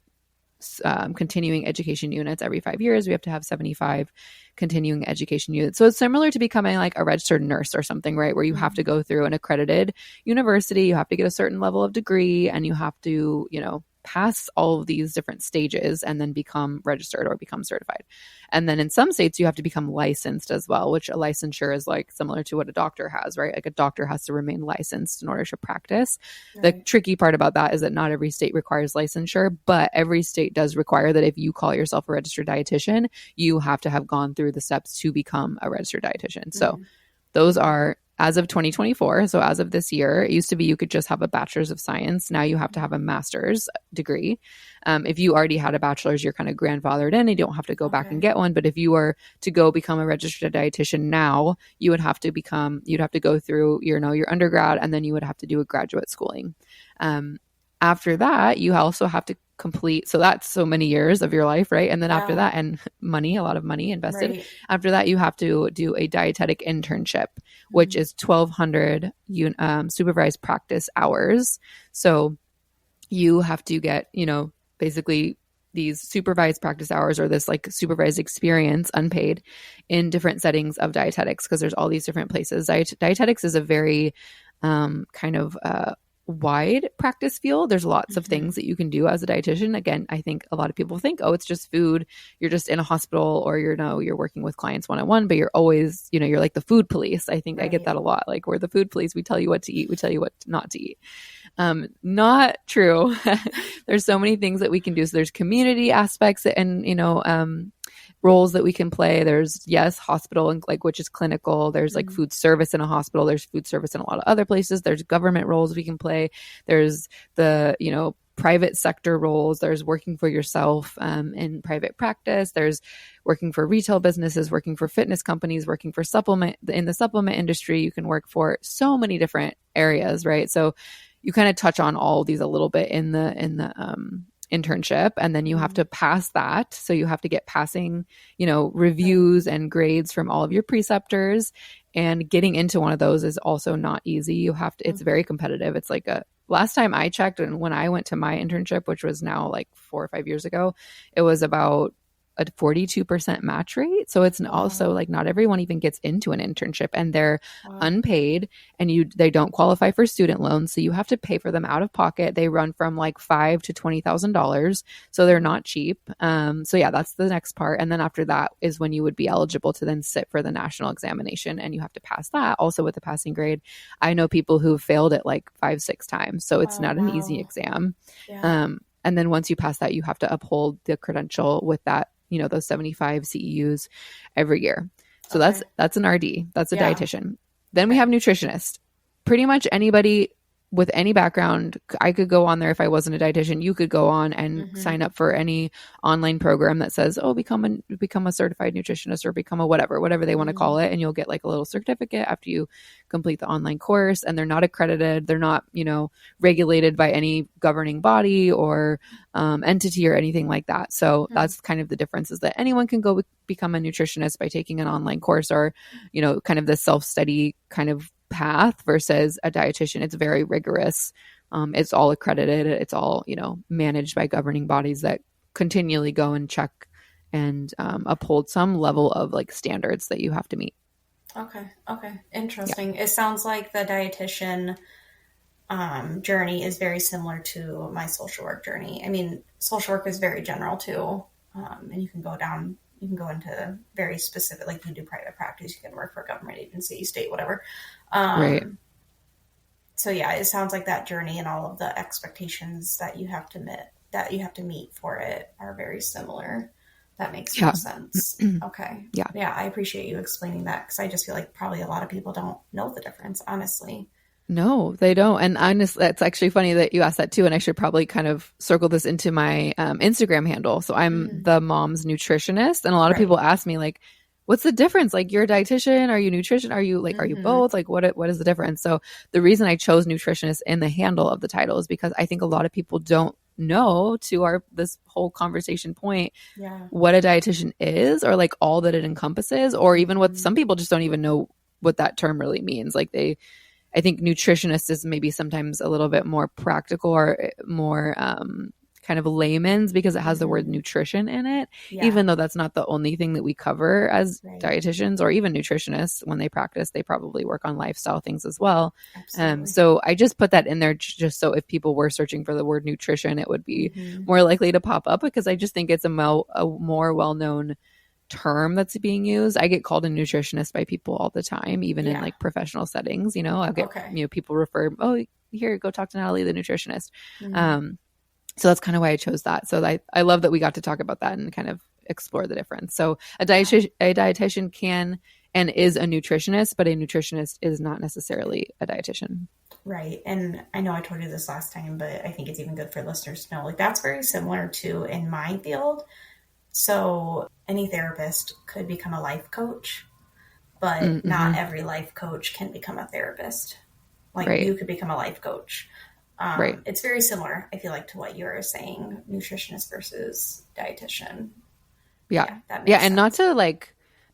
continuing education units every 5 years. We have to have 75 continuing education units. So it's similar to becoming like a registered nurse or something, right? Where you have to go through an accredited university, you have to get a certain level of degree, and you have to, you know, pass all of these different stages and then become registered or become certified. And then in some states, you have to become licensed as well, which a licensure is like similar to what a doctor has, right? Like a doctor has to remain licensed in order to practice. Right. The tricky part about that is that not every state requires licensure, but every state does require that if you call yourself a registered dietitian, you have to have gone through the steps to become a registered dietitian. So those are, as of 2024, so as of this year, it used to be you could just have a bachelor's of science. Now you have to have a master's degree. If you already had a bachelor's, you're kind of grandfathered in. You don't have to go back and get one. But if you were to go become a registered dietitian now, you'd have to go through, you know, your undergrad, and then you would have to do a graduate schooling. After that, you also have to complete, so that's so many years of your life, right? And then after that, and money, a lot of money invested. Right. After that, you have to do a dietetic internship, which is 1,200 supervised practice hours. So you have to get, you know, basically these supervised practice hours, or this like supervised experience, unpaid, in different settings of dietetics, because there's all these different places. Dietetics is a very kind of wide practice field. There's lots of things that you can do as a dietitian. Again, I think a lot of people think, oh, it's just food. You're just in a hospital, or you're working with clients one-on-one, but you're always, you know, you're like the food police. I think I get that a lot. Like, we're the food police. We tell you what to eat. We tell you what not to eat. Not true. There's so many things that we can do. So there's community aspects and, you know, roles that we can play. There's hospital, and like, which is clinical. There's like food service in a hospital. There's food service in a lot of other places. There's government roles we can play. There's the, you know, private sector roles. There's working for yourself in private practice. There's working for retail businesses, working for fitness companies, working for in the supplement industry. You can work for so many different areas, right? So you kind of touch on all these a little bit in the internship, and then you have to pass that. So you have to get passing, you know, reviews and grades from all of your preceptors, and getting into one of those is also not easy. You have to, it's very competitive. It's like last time I checked, and when I went to my internship, which was now like 4 or 5 years ago, it was about a 42% match rate. So it's also like not everyone even gets into an internship, and they're unpaid, and they don't qualify for student loans. So you have to pay for them out of pocket. They run from like $5,000 to $20,000. So they're not cheap. So yeah, that's the next part. And then after that is when you would be eligible to then sit for the national examination, and you have to pass that also with a passing grade. I know people who've failed it like 5-6 times. So it's not an easy exam. Yeah. And then once you pass that, you have to uphold the credential with that, those 75 CEUs every year. So that's an RD. That's a dietitian. Then we have nutritionist. Pretty much anybody with any background, I could go on there. If I wasn't a dietitian, you could go on and sign up for any online program that says, oh, become a certified nutritionist or become a whatever they want to call it. And you'll get like a little certificate after you complete the online course. And they're not accredited. They're not, regulated by any governing body or entity or anything like that. So that's kind of the difference, is that anyone can go become a nutritionist by taking an online course or, kind of the self-study kind of path, versus a dietitian. It's very rigorous. It's all accredited. It's all, managed by governing bodies that continually go and check and uphold some level of like standards that you have to meet. Okay. Interesting. Yeah. It sounds like the dietitian journey is very similar to my social work journey. I mean, social work is very general too. And you can go into very specific, like you do private practice, you can work for a government agency, state, whatever. Right. So yeah, it sounds like that journey and all of the expectations that you have to meet for it are very similar. That makes more sense. Okay. Yeah. I appreciate you explaining that, because I just feel like probably a lot of people don't know the difference, honestly. No, they don't. And honestly, it's actually funny that you asked that too. And I should probably kind of circle this into my Instagram handle. So I'm the mom's nutritionist. And a lot of people ask me like, what's the difference? Like, you're a dietitian? Are you nutrition? Are you like, are you both? Like, what is the difference? So the reason I chose nutritionist in the handle of the title is because I think a lot of people don't know, to this whole conversation point, what a dietitian is, or like all that it encompasses, or even what some people just don't even know what that term really means. Like I think nutritionist is maybe sometimes a little bit more practical or more kind of layman's, because it has the word nutrition in it, even though that's not the only thing that we cover as dietitians or even nutritionists. When they practice, they probably work on lifestyle things as well. So I just put that in there just so if people were searching for the word nutrition, it would be more likely to pop up, because I just think it's a more well-known term that's being used. I get called a nutritionist by people all the time, even in like professional settings. I'll get people refer, oh, here, go talk to Natalie, the nutritionist. So that's kind of why I chose that. So I love that we got to talk about that and kind of explore the difference. So a dietitian can and is a nutritionist, but a nutritionist is not necessarily a dietitian. Right. And I know I told you this last time, but I think it's even good for listeners to know, like, that's very similar to in my field. So any therapist could become a life coach, but not every life coach can become a therapist. Like you could become a life coach. It's very similar, I feel like, to what you're saying, nutritionist versus dietitian. Yeah. And sense.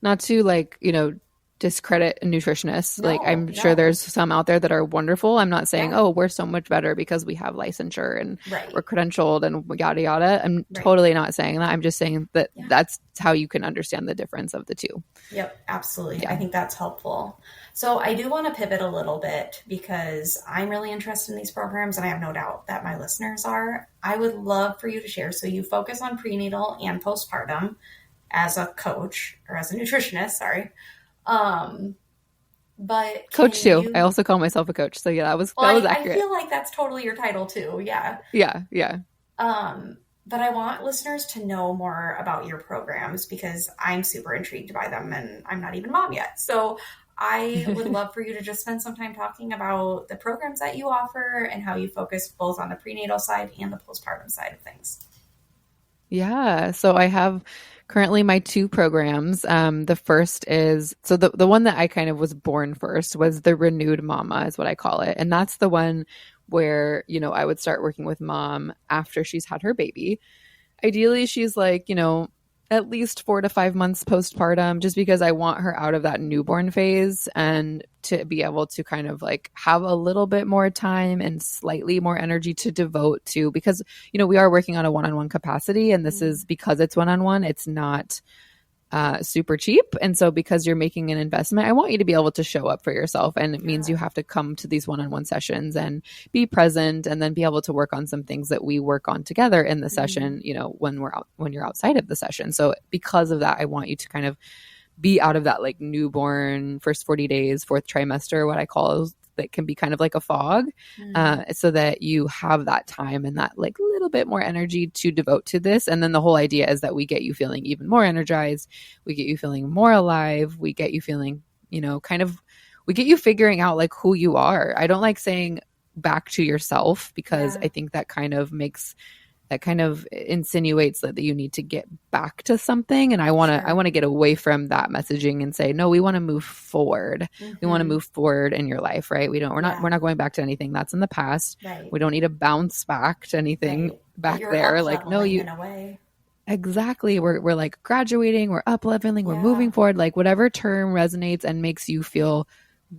not to discredit a nutritionist. I'm sure there's some out there that are wonderful. I'm not saying, oh, we're so much better because we have licensure and we're credentialed and yada, yada. I'm totally not saying that. I'm just saying that that's how you can understand the difference of the two. Yep, absolutely. I think that's helpful. So I do want to pivot a little bit, because I'm really interested in these programs, and I have no doubt that my listeners are. I would love for you to share. So you focus on prenatal and postpartum as a coach, or as a nutritionist, sorry. But coach too. I also call myself a coach. So yeah, that was accurate. I feel like that's totally your title too. Yeah. Yeah. But I want listeners to know more about your programs, because I'm super intrigued by them, and I'm not even mom yet. So I would love for you to just spend some time talking about the programs that you offer and how you focus both on the prenatal side and the postpartum side of things. Yeah. So I have currently my two programs. The first is, so the one that I kind of was born first was the Renewed Mama, is what I call it. And that's the one where, I would start working with mom after she's had her baby. Ideally, she's like, at least 4 to 5 months postpartum, just because I want her out of that newborn phase and to be able to kind of like have a little bit more time and slightly more energy to devote to, because, we are working on a one-on-one capacity, and this is because it's one-on-one, it's not super cheap. And so because you're making an investment, I want you to be able to show up for yourself. And it means you have to come to these one-on-one sessions and be present, and then be able to work on some things that we work on together in the session, when you're outside of the session. So because of that, I want you to kind of be out of that like newborn first 40 days, fourth trimester, what I call that can be kind of like a fog, so that you have that time and that like little bit more energy to devote to this. And then the whole idea is that we get you feeling even more energized. We get you feeling more alive. We get you feeling, we get you figuring out like who you are. I don't like saying back to yourself, because I think that kind of insinuates that you need to get back to something. And I want to get away from that messaging and say, no, we want to move forward. We want to move forward in your life, right? We're not going back to anything that's in the past. Right. We don't need to bounce back to anything back there. Like, no, in a way. Exactly. We're like graduating, we're up leveling, we're moving forward, like whatever term resonates and makes you feel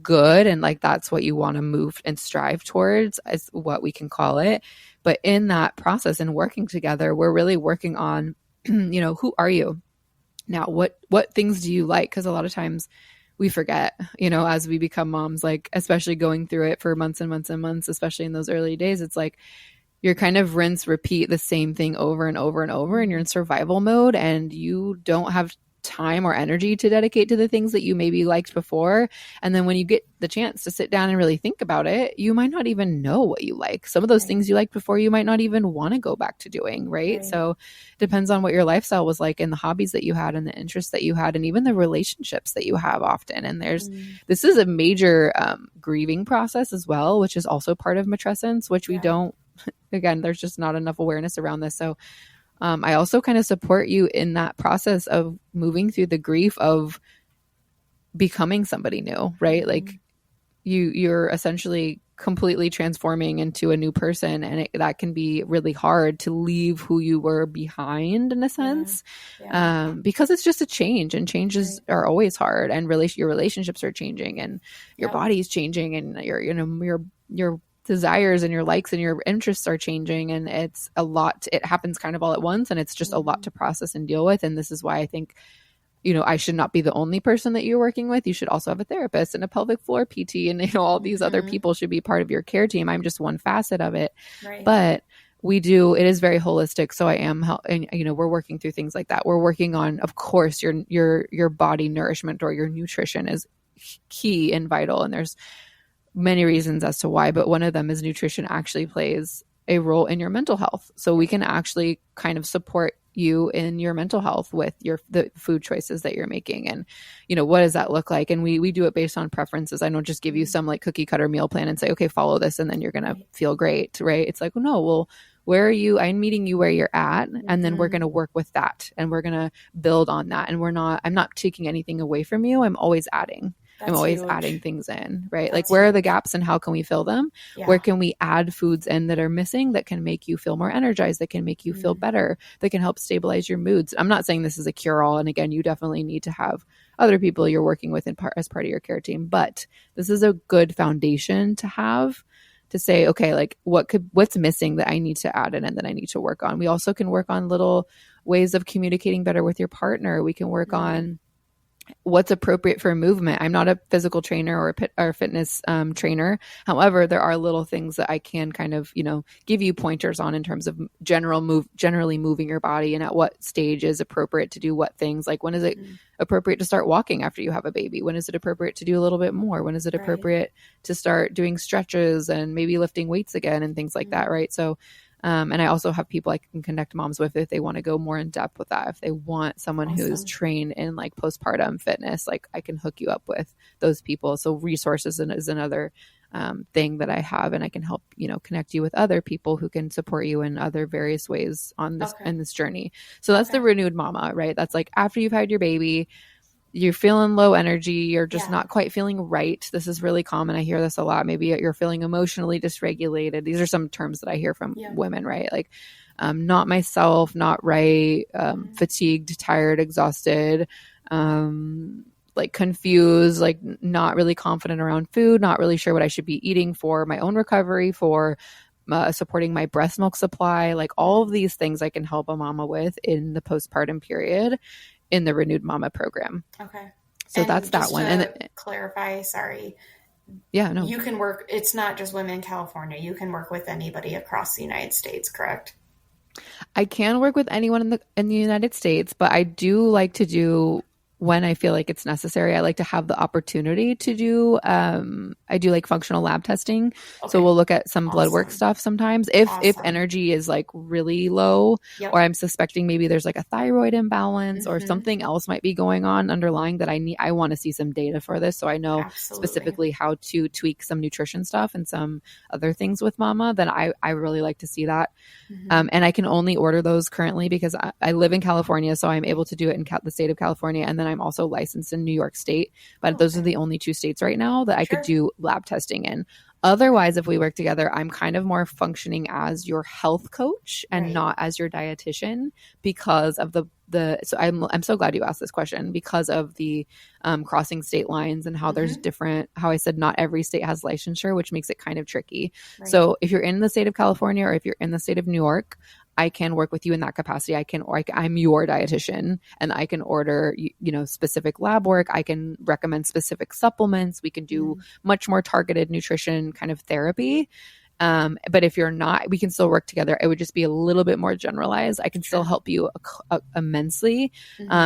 good. And like, that's what you want to move and strive towards, is what we can call it. But in that process and working together, we're really working on, who are you now? What things do you like? Because a lot of times we forget, as we become moms, like especially going through it for months and months and months, especially in those early days, it's like you're kind of repeat the same thing over and over and over, and you're in survival mode and you don't have time or energy to dedicate to the things that you maybe liked before. And then when you get the chance to sit down and really think about it, you might not even know what you like. Some of those things you liked before, you might not even want to go back to doing, right? So it depends on what your lifestyle was like and the hobbies that you had and the interests that you had and even the relationships that you have often. And this is a major grieving process as well, which is also part of matrescence, which we don't, again, there's just not enough awareness around this. So I also kind of support you in that process of moving through the grief of becoming somebody new, right? Like you're essentially completely transforming into a new person, and that can be really hard to leave who you were behind in a sense, because it's just a change, and changes are always hard, and your relationships are changing, and your body's changing, and your desires and your likes and your interests are changing, and it's a lot. It happens kind of all at once, and it's just a lot to process and deal with. And this is why I think, I should not be the only person that you're working with. You should also have a therapist and a pelvic floor PT, and all these other people should be part of your care team. I'm just one facet of it, but it is very holistic. So I am, and we're working through things like that. We're working on, of course, your body nourishment or your nutrition is key and vital, and there's many reasons as to why, but one of them is nutrition actually plays a role in your mental health. So we can actually kind of support you in your mental health with the food choices that you're making. And, what does that look like? And we do it based on preferences. I don't just give you some like cookie cutter meal plan and say, okay, follow this, and then you're going to feel great, right? It's like, no, well, where are you? I'm meeting you where you're at. And then we're going to work with that, and we're going to build on that. And I'm not taking anything away from you. I'm always adding. I'm always adding things in, right? Like, where are the gaps and how can we fill them? Where can we add foods in that are missing that can make you feel more energized, that can make you feel better, that can help stabilize your moods? I'm not saying this is a cure-all. And again, you definitely need to have other people you're working with as part of your care team. But this is a good foundation to have, to say, okay, like what's missing that I need to add in and that I need to work on. We also can work on little ways of communicating better with your partner. We can work on what's appropriate for movement. I'm not a physical trainer or a fitness trainer. However, there are little things that I can kind of, give you pointers on in terms of generally moving your body, and at what stage is appropriate to do what things. Like, when is it appropriate to start walking after you have a baby? When is it appropriate to do a little bit more? When is it appropriate to start doing stretches and maybe lifting weights again and things like that, right? So and I also have people I can connect moms with if they want to go more in depth with that. If they want someone who's trained in like postpartum fitness, like I can hook you up with those people. So resources is another thing that I have, and I can help, connect you with other people who can support you in other various ways on this in this journey. So that's the renewed mama, right? That's like after you've had your baby, you're feeling low energy, you're just not quite feeling right. This is really common. I hear this a lot. Maybe you're feeling emotionally dysregulated. These are some terms that I hear from women, right? Like, not myself, not right, fatigued, tired, exhausted, like confused, like not really confident around food, not really sure what I should be eating for my own recovery, for supporting my breast milk supply. Like, all of these things I can help a mama with in the postpartum period in the Renewed Mama program. Okay. So that's that one. And clarify, sorry. Yeah, no. You can work, it's not just women in California. You can work with anybody across the United States, correct? I can work with anyone in the United States, but I do like to do when I feel like it's necessary, I like to have the opportunity to do, I do like functional lab testing. Okay. So we'll look at some blood work Awesome. stuff sometimes if Awesome. energy is like really low, Yep. or I'm suspecting maybe there's like a thyroid imbalance or Mhm. something else might be going on underlying that I want to see some data for this. So I know Absolutely. specifically how to tweak some nutrition stuff and some other things with mama, then I really like to see that. Mhm. And I can only order those currently because I live in California, so I'm able to do it in the state of California. And then I'm also licensed in New York State. But those are Okay. the only 2 states right now that I Sure. could do lab testing in. Otherwise, if we work together, I'm kind of more functioning as your health coach and Right. not as your dietitian because of so I'm so glad you asked this question because of the crossing state lines and how there's different, how I said not every state has licensure, which makes it kind of tricky. Right. So if you're in the state of California or if you're in the state of New York, I can work with you in that capacity. I'm your dietitian and I can order, specific lab work. I can recommend specific supplements. We can do much more targeted nutrition kind of therapy. But if you're not, we can still work together. It would just be a little bit more generalized. I can still help you immensely.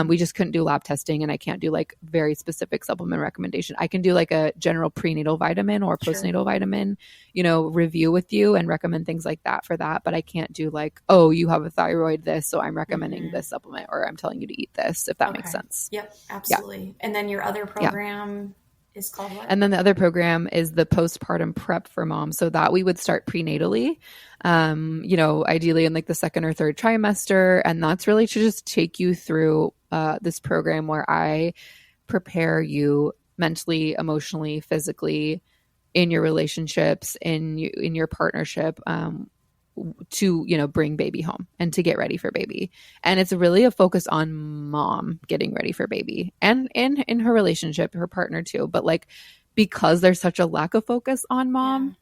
We just couldn't do lab testing and I can't do like very specific supplement recommendation. I can do like a general prenatal vitamin or postnatal vitamin, review with you and recommend things like that for that. But I can't do like, oh, you have a thyroid this, so I'm recommending this supplement or I'm telling you to eat this, if that makes sense. Yep, absolutely. Yeah. And then your other program is called what? And then the other program is the Postpartum Prep for moms. So that we would start prenatally, ideally in like the 2nd or 3rd trimester. And that's really to just take you through this program where I prepare you mentally, emotionally, physically, in your relationships, in your partnership, to bring baby home and to get ready for baby. And it's really a focus on mom getting ready for baby and in her relationship, her partner too. But like, because there's such a lack of focus on mom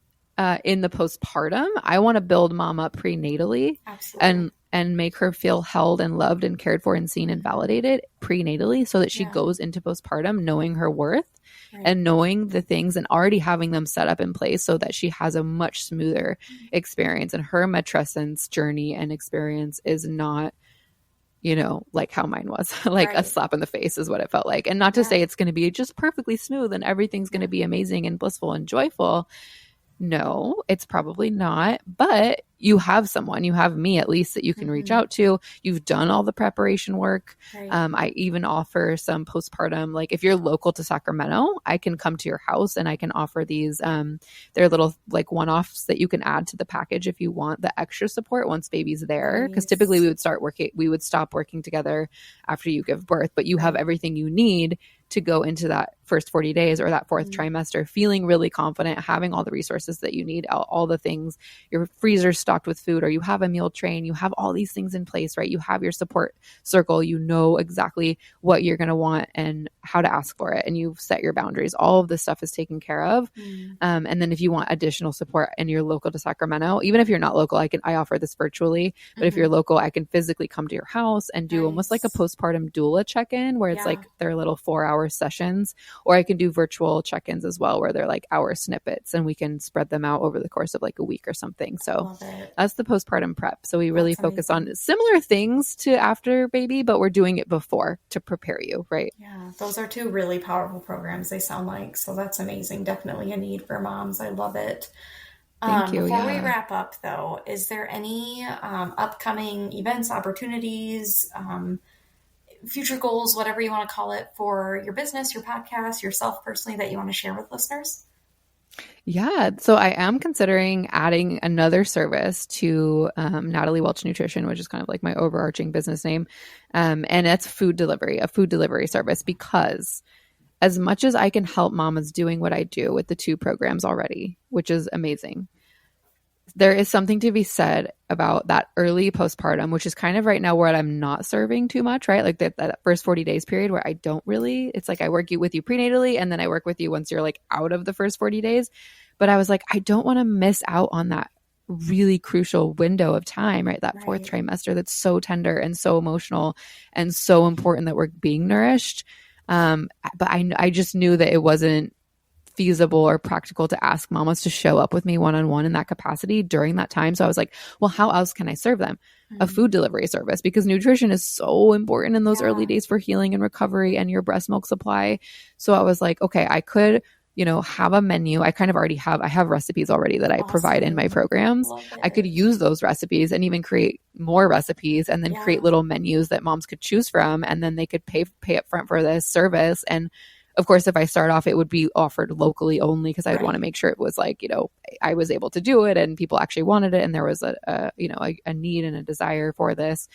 in the postpartum, I want to build mom up prenatally. Absolutely. And make her feel held and loved and cared for and seen and validated prenatally so that she goes into postpartum knowing her worth and knowing the things and already having them set up in place so that she has a much smoother experience. And her matrescence journey and experience is not, like how mine was, like a slap in the face is what it felt like. And not to say it's going to be just perfectly smooth and everything's going to be amazing and blissful and joyful. No, it's probably not, but you have someone, you have me at least that you can reach out to. You've done all the preparation work. I even offer some postpartum, like if you're local to Sacramento, I can come to your house and I can offer these, they're little like one-offs that you can add to the package if you want the extra support once baby's there. Because typically we would stop working together after you give birth, but you have everything you need to go into that first 40 days or that 4th trimester, feeling really confident, having all the resources that you need, all the things, your freezer's stocked with food, or you have a meal train, you have all these things in place, right? You have your support circle, you know exactly what you're going to want and how to ask for it. And you've set your boundaries. All of this stuff is taken care of. And then if you want additional support and you're local to Sacramento, even if you're not local, I offer this virtually, but if you're local, I can physically come to your house and do almost like a postpartum doula check-in where it's like their little 4-hour sessions, or I can do virtual check-ins as well, where they're like hour snippets and we can spread them out over the course of like a week or something. So that's the postpartum prep. So we really focus on similar things to after baby, but we're doing it before to prepare you, right? Yeah, those are 2 really powerful programs, they sound like. So that's amazing. Definitely a need for moms. I love it. Thank you. Before we wrap up, though, is there any upcoming events, opportunities, future goals, whatever you want to call it, for your business, your podcast, yourself personally, that you want to share with listeners? Yeah. So I am considering adding another service to Natalie Welch Nutrition, which is kind of like my overarching business name. And it's a food delivery service, because as much as I can help mamas doing what I do with the 2 programs already, which is amazing, there is something to be said about that early postpartum, which is kind of right now where I'm not serving too much, right? Like that first 40 days period where I don't really, it's like I work with you prenatally and then I work with you once you're like out of the first 40 days. But I was like, I don't want to miss out on that really crucial window of time, right? That 4th trimester that's so tender and so emotional and so important that we're being nourished. But I just knew that it wasn't feasible or practical to ask mamas to show up with me one-on-one in that capacity during that time. So I was like, well, how else can I serve them? A food delivery service, because nutrition is so important in those early days for healing and recovery and your breast milk supply. So I was like, okay, I could, have a menu. I kind of already I have recipes already that I provide in my programs. I could use those recipes and even create more recipes and then create little menus that moms could choose from. And then they could pay up front for this service. And of course, if I start off, it would be offered locally only, because I would want to make sure it was like, I was able to do it and people actually wanted it. And there was a need and a desire for this.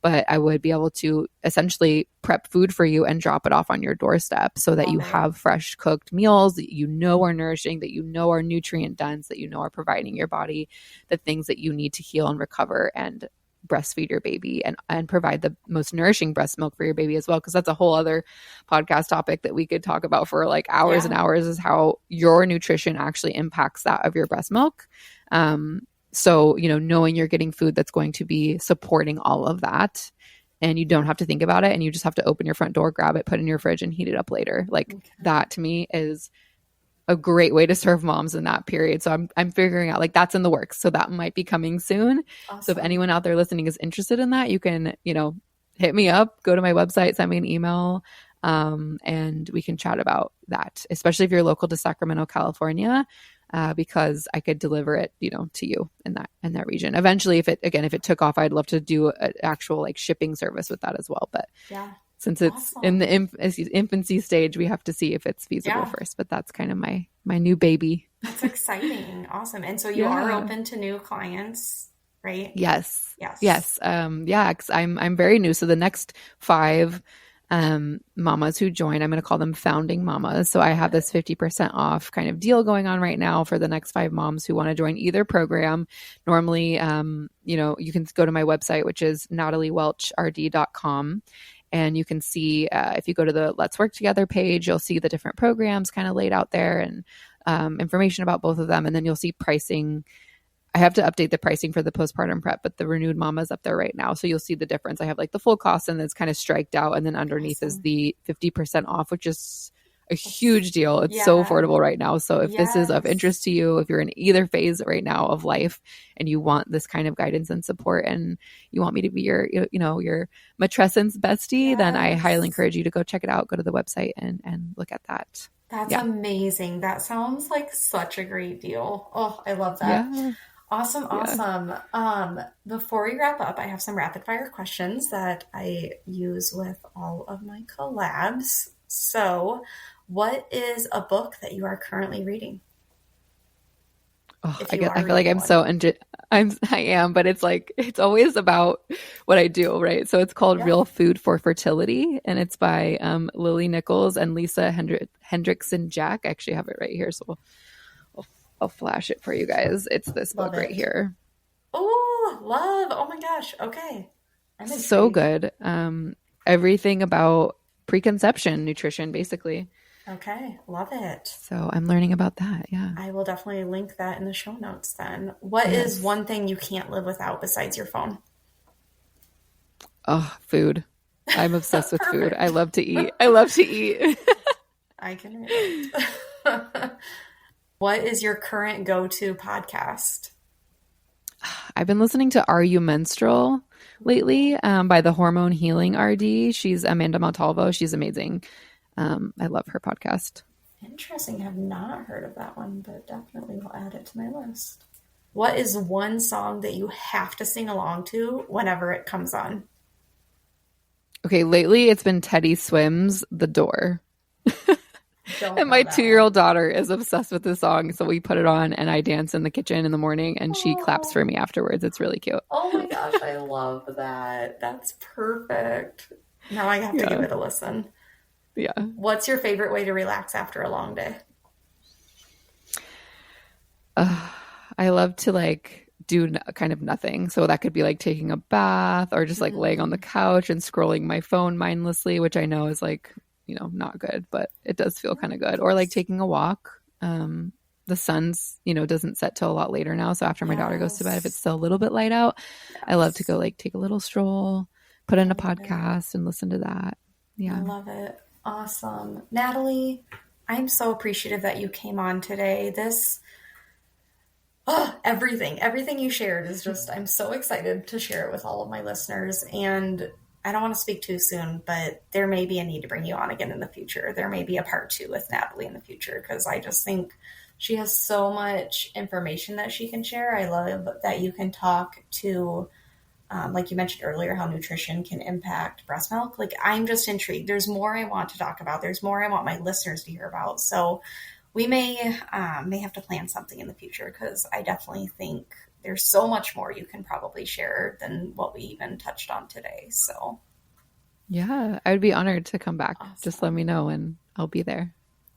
But I would be able to essentially prep food for you and drop it off on your doorstep so that you have fresh cooked meals that are nourishing, that are nutrient dense, that are providing your body the things that you need to heal and recover and breastfeed your baby and provide the most nourishing breast milk for your baby as well. Because that's a whole other podcast topic that we could talk about for like hours and hours, is how your nutrition actually impacts that of your breast milk. So, knowing you're getting food that's going to be supporting all of that, and you don't have to think about it, and you just have to open your front door, grab it, put it in your fridge and heat it up later. Like that to me is a great way to serve moms in that period. So I'm figuring out, like, that's in the works. So that might be coming soon. Awesome. So if anyone out there listening is interested in that, you can, hit me up, go to my website, send me an email, and we can chat about that, especially if you're local to Sacramento, California, because I could deliver it, to you in that region. Eventually, if it took off, I'd love to do an actual like shipping service with that as well. But since it's in the infancy stage, we have to see if it's feasible first. But that's kind of my new baby. That's exciting. Awesome. And so you are open to new clients, right? Yes. 'Cause I'm very new. So the next 5 mamas who join, I'm going to call them founding mamas. So I have this 50% off kind of deal going on right now for the next 5 moms who want to join either program. Normally, you can go to my website, which is nataliewelchrd.com. And you can see, if you go to the Let's Work Together page, you'll see the different programs kind of laid out there and information about both of them. And then you'll see pricing. I have to update the pricing for the postpartum prep, but the renewed mama is up there right now. So you'll see the difference. I have like the full cost and it's kind of striked out. And then underneath is the 50% off, which is a huge deal. It's so affordable right now. So if this is of interest to you, if you're in either phase right now of life and you want this kind of guidance and support and you want me to be your Matrescence bestie, then I highly encourage you to go check it out. Go to the website and look at that. That's amazing. That sounds like such a great deal. Oh, I love that. Yeah. Awesome. Before we wrap up, I have some rapid fire questions that I use with all of my collabs. So what is a book that you are currently reading? Oh, I feel like I'm so I am, but it's like, it's always about what I do, right? So it's called Real Food for Fertility, and it's by Lily Nichols and Lisa Hendrickson Jack. I actually have it right here, so I'll flash it for you guys. It's this book right here. Oh, love. Oh my gosh. Okay. So good. Everything about preconception nutrition, basically. Okay. Love it. So I'm learning about that. Yeah. I will definitely link that in the show notes then. What is one thing you can't live without besides your phone? Oh, food. I'm obsessed with food. I love to eat. I can relate. What is your current go-to podcast? I've been listening to Are You Menstrual lately by the Hormone Healing RD. She's Amanda Montalvo. She's amazing. I love her podcast. Interesting. I have not heard of that one, but definitely will add it to my list. What is one song that you have to sing along to whenever it comes on? Okay, lately it's been Teddy Swims' The Door. And my 2-year-old daughter is obsessed with this song, so we put it on and I dance in the kitchen in the morning and she claps for me afterwards. It's really cute. Oh my gosh, I love that. That's perfect. Now I have to give it a listen. Yeah. What's your favorite way to relax after a long day? I love to do kind of nothing. So that could be like taking a bath or just laying on the couch and scrolling my phone mindlessly, which I know is not good, but it does feel kind of good. Or taking a walk. The sun's, doesn't set till a lot later now. So after my daughter goes to bed, if it's still a little bit light out, I love to go take a little stroll, put in a podcast and listen to that. Yeah. I love it. Awesome. Natalie, I'm so appreciative that you came on today. Everything you shared is just, I'm so excited to share it with all of my listeners. And I don't want to speak too soon, but there may be a need to bring you on again in the future. There may be a part 2 with Natalie in the future, because I just think she has so much information that she can share. I love that you can talk to, like you mentioned earlier, how nutrition can impact breast milk. Like, I'm just intrigued. There's more I want to talk about. There's more I want my listeners to hear about. So we may have to plan something in the future, because I definitely think there's so much more you can probably share than what we even touched on today. So yeah, I would be honored to come back. Awesome. Just let me know and I'll be there.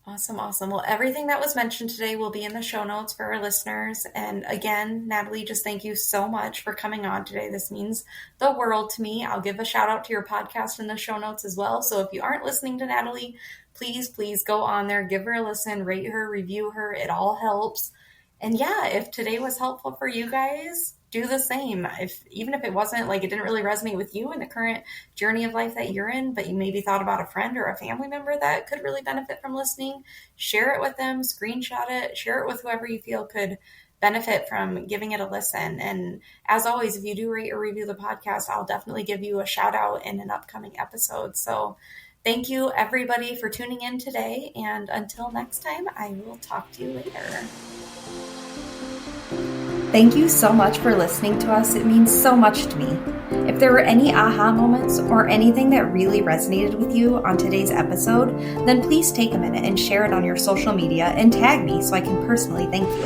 Awesome. Well, everything that was mentioned today will be in the show notes for our listeners. And again, Natalie, just thank you so much for coming on today. This means the world to me. I'll give a shout out to your podcast in the show notes as well. So if you aren't listening to Natalie, please go on there, give her a listen, rate her, review her. It all helps. And yeah, if today was helpful for you guys, do the same. Even if it wasn't, like, it didn't really resonate with you in the current journey of life that you're in, but you maybe thought about a friend or a family member that could really benefit from listening, share it with them, screenshot it, share it with whoever you feel could benefit from giving it a listen. And as always, if you do rate or review the podcast, I'll definitely give you a shout out in an upcoming episode. So thank you everybody for tuning in today. And until next time, I will talk to you later. Thank you so much for listening to us. It means so much to me. If there were any aha moments or anything that really resonated with you on today's episode, then please take a minute and share it on your social media and tag me so I can personally thank you.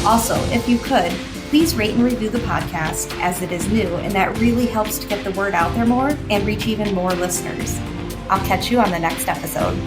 Also, if you could, please rate and review the podcast, as it is new and that really helps to get the word out there more and reach even more listeners. I'll catch you on the next episode.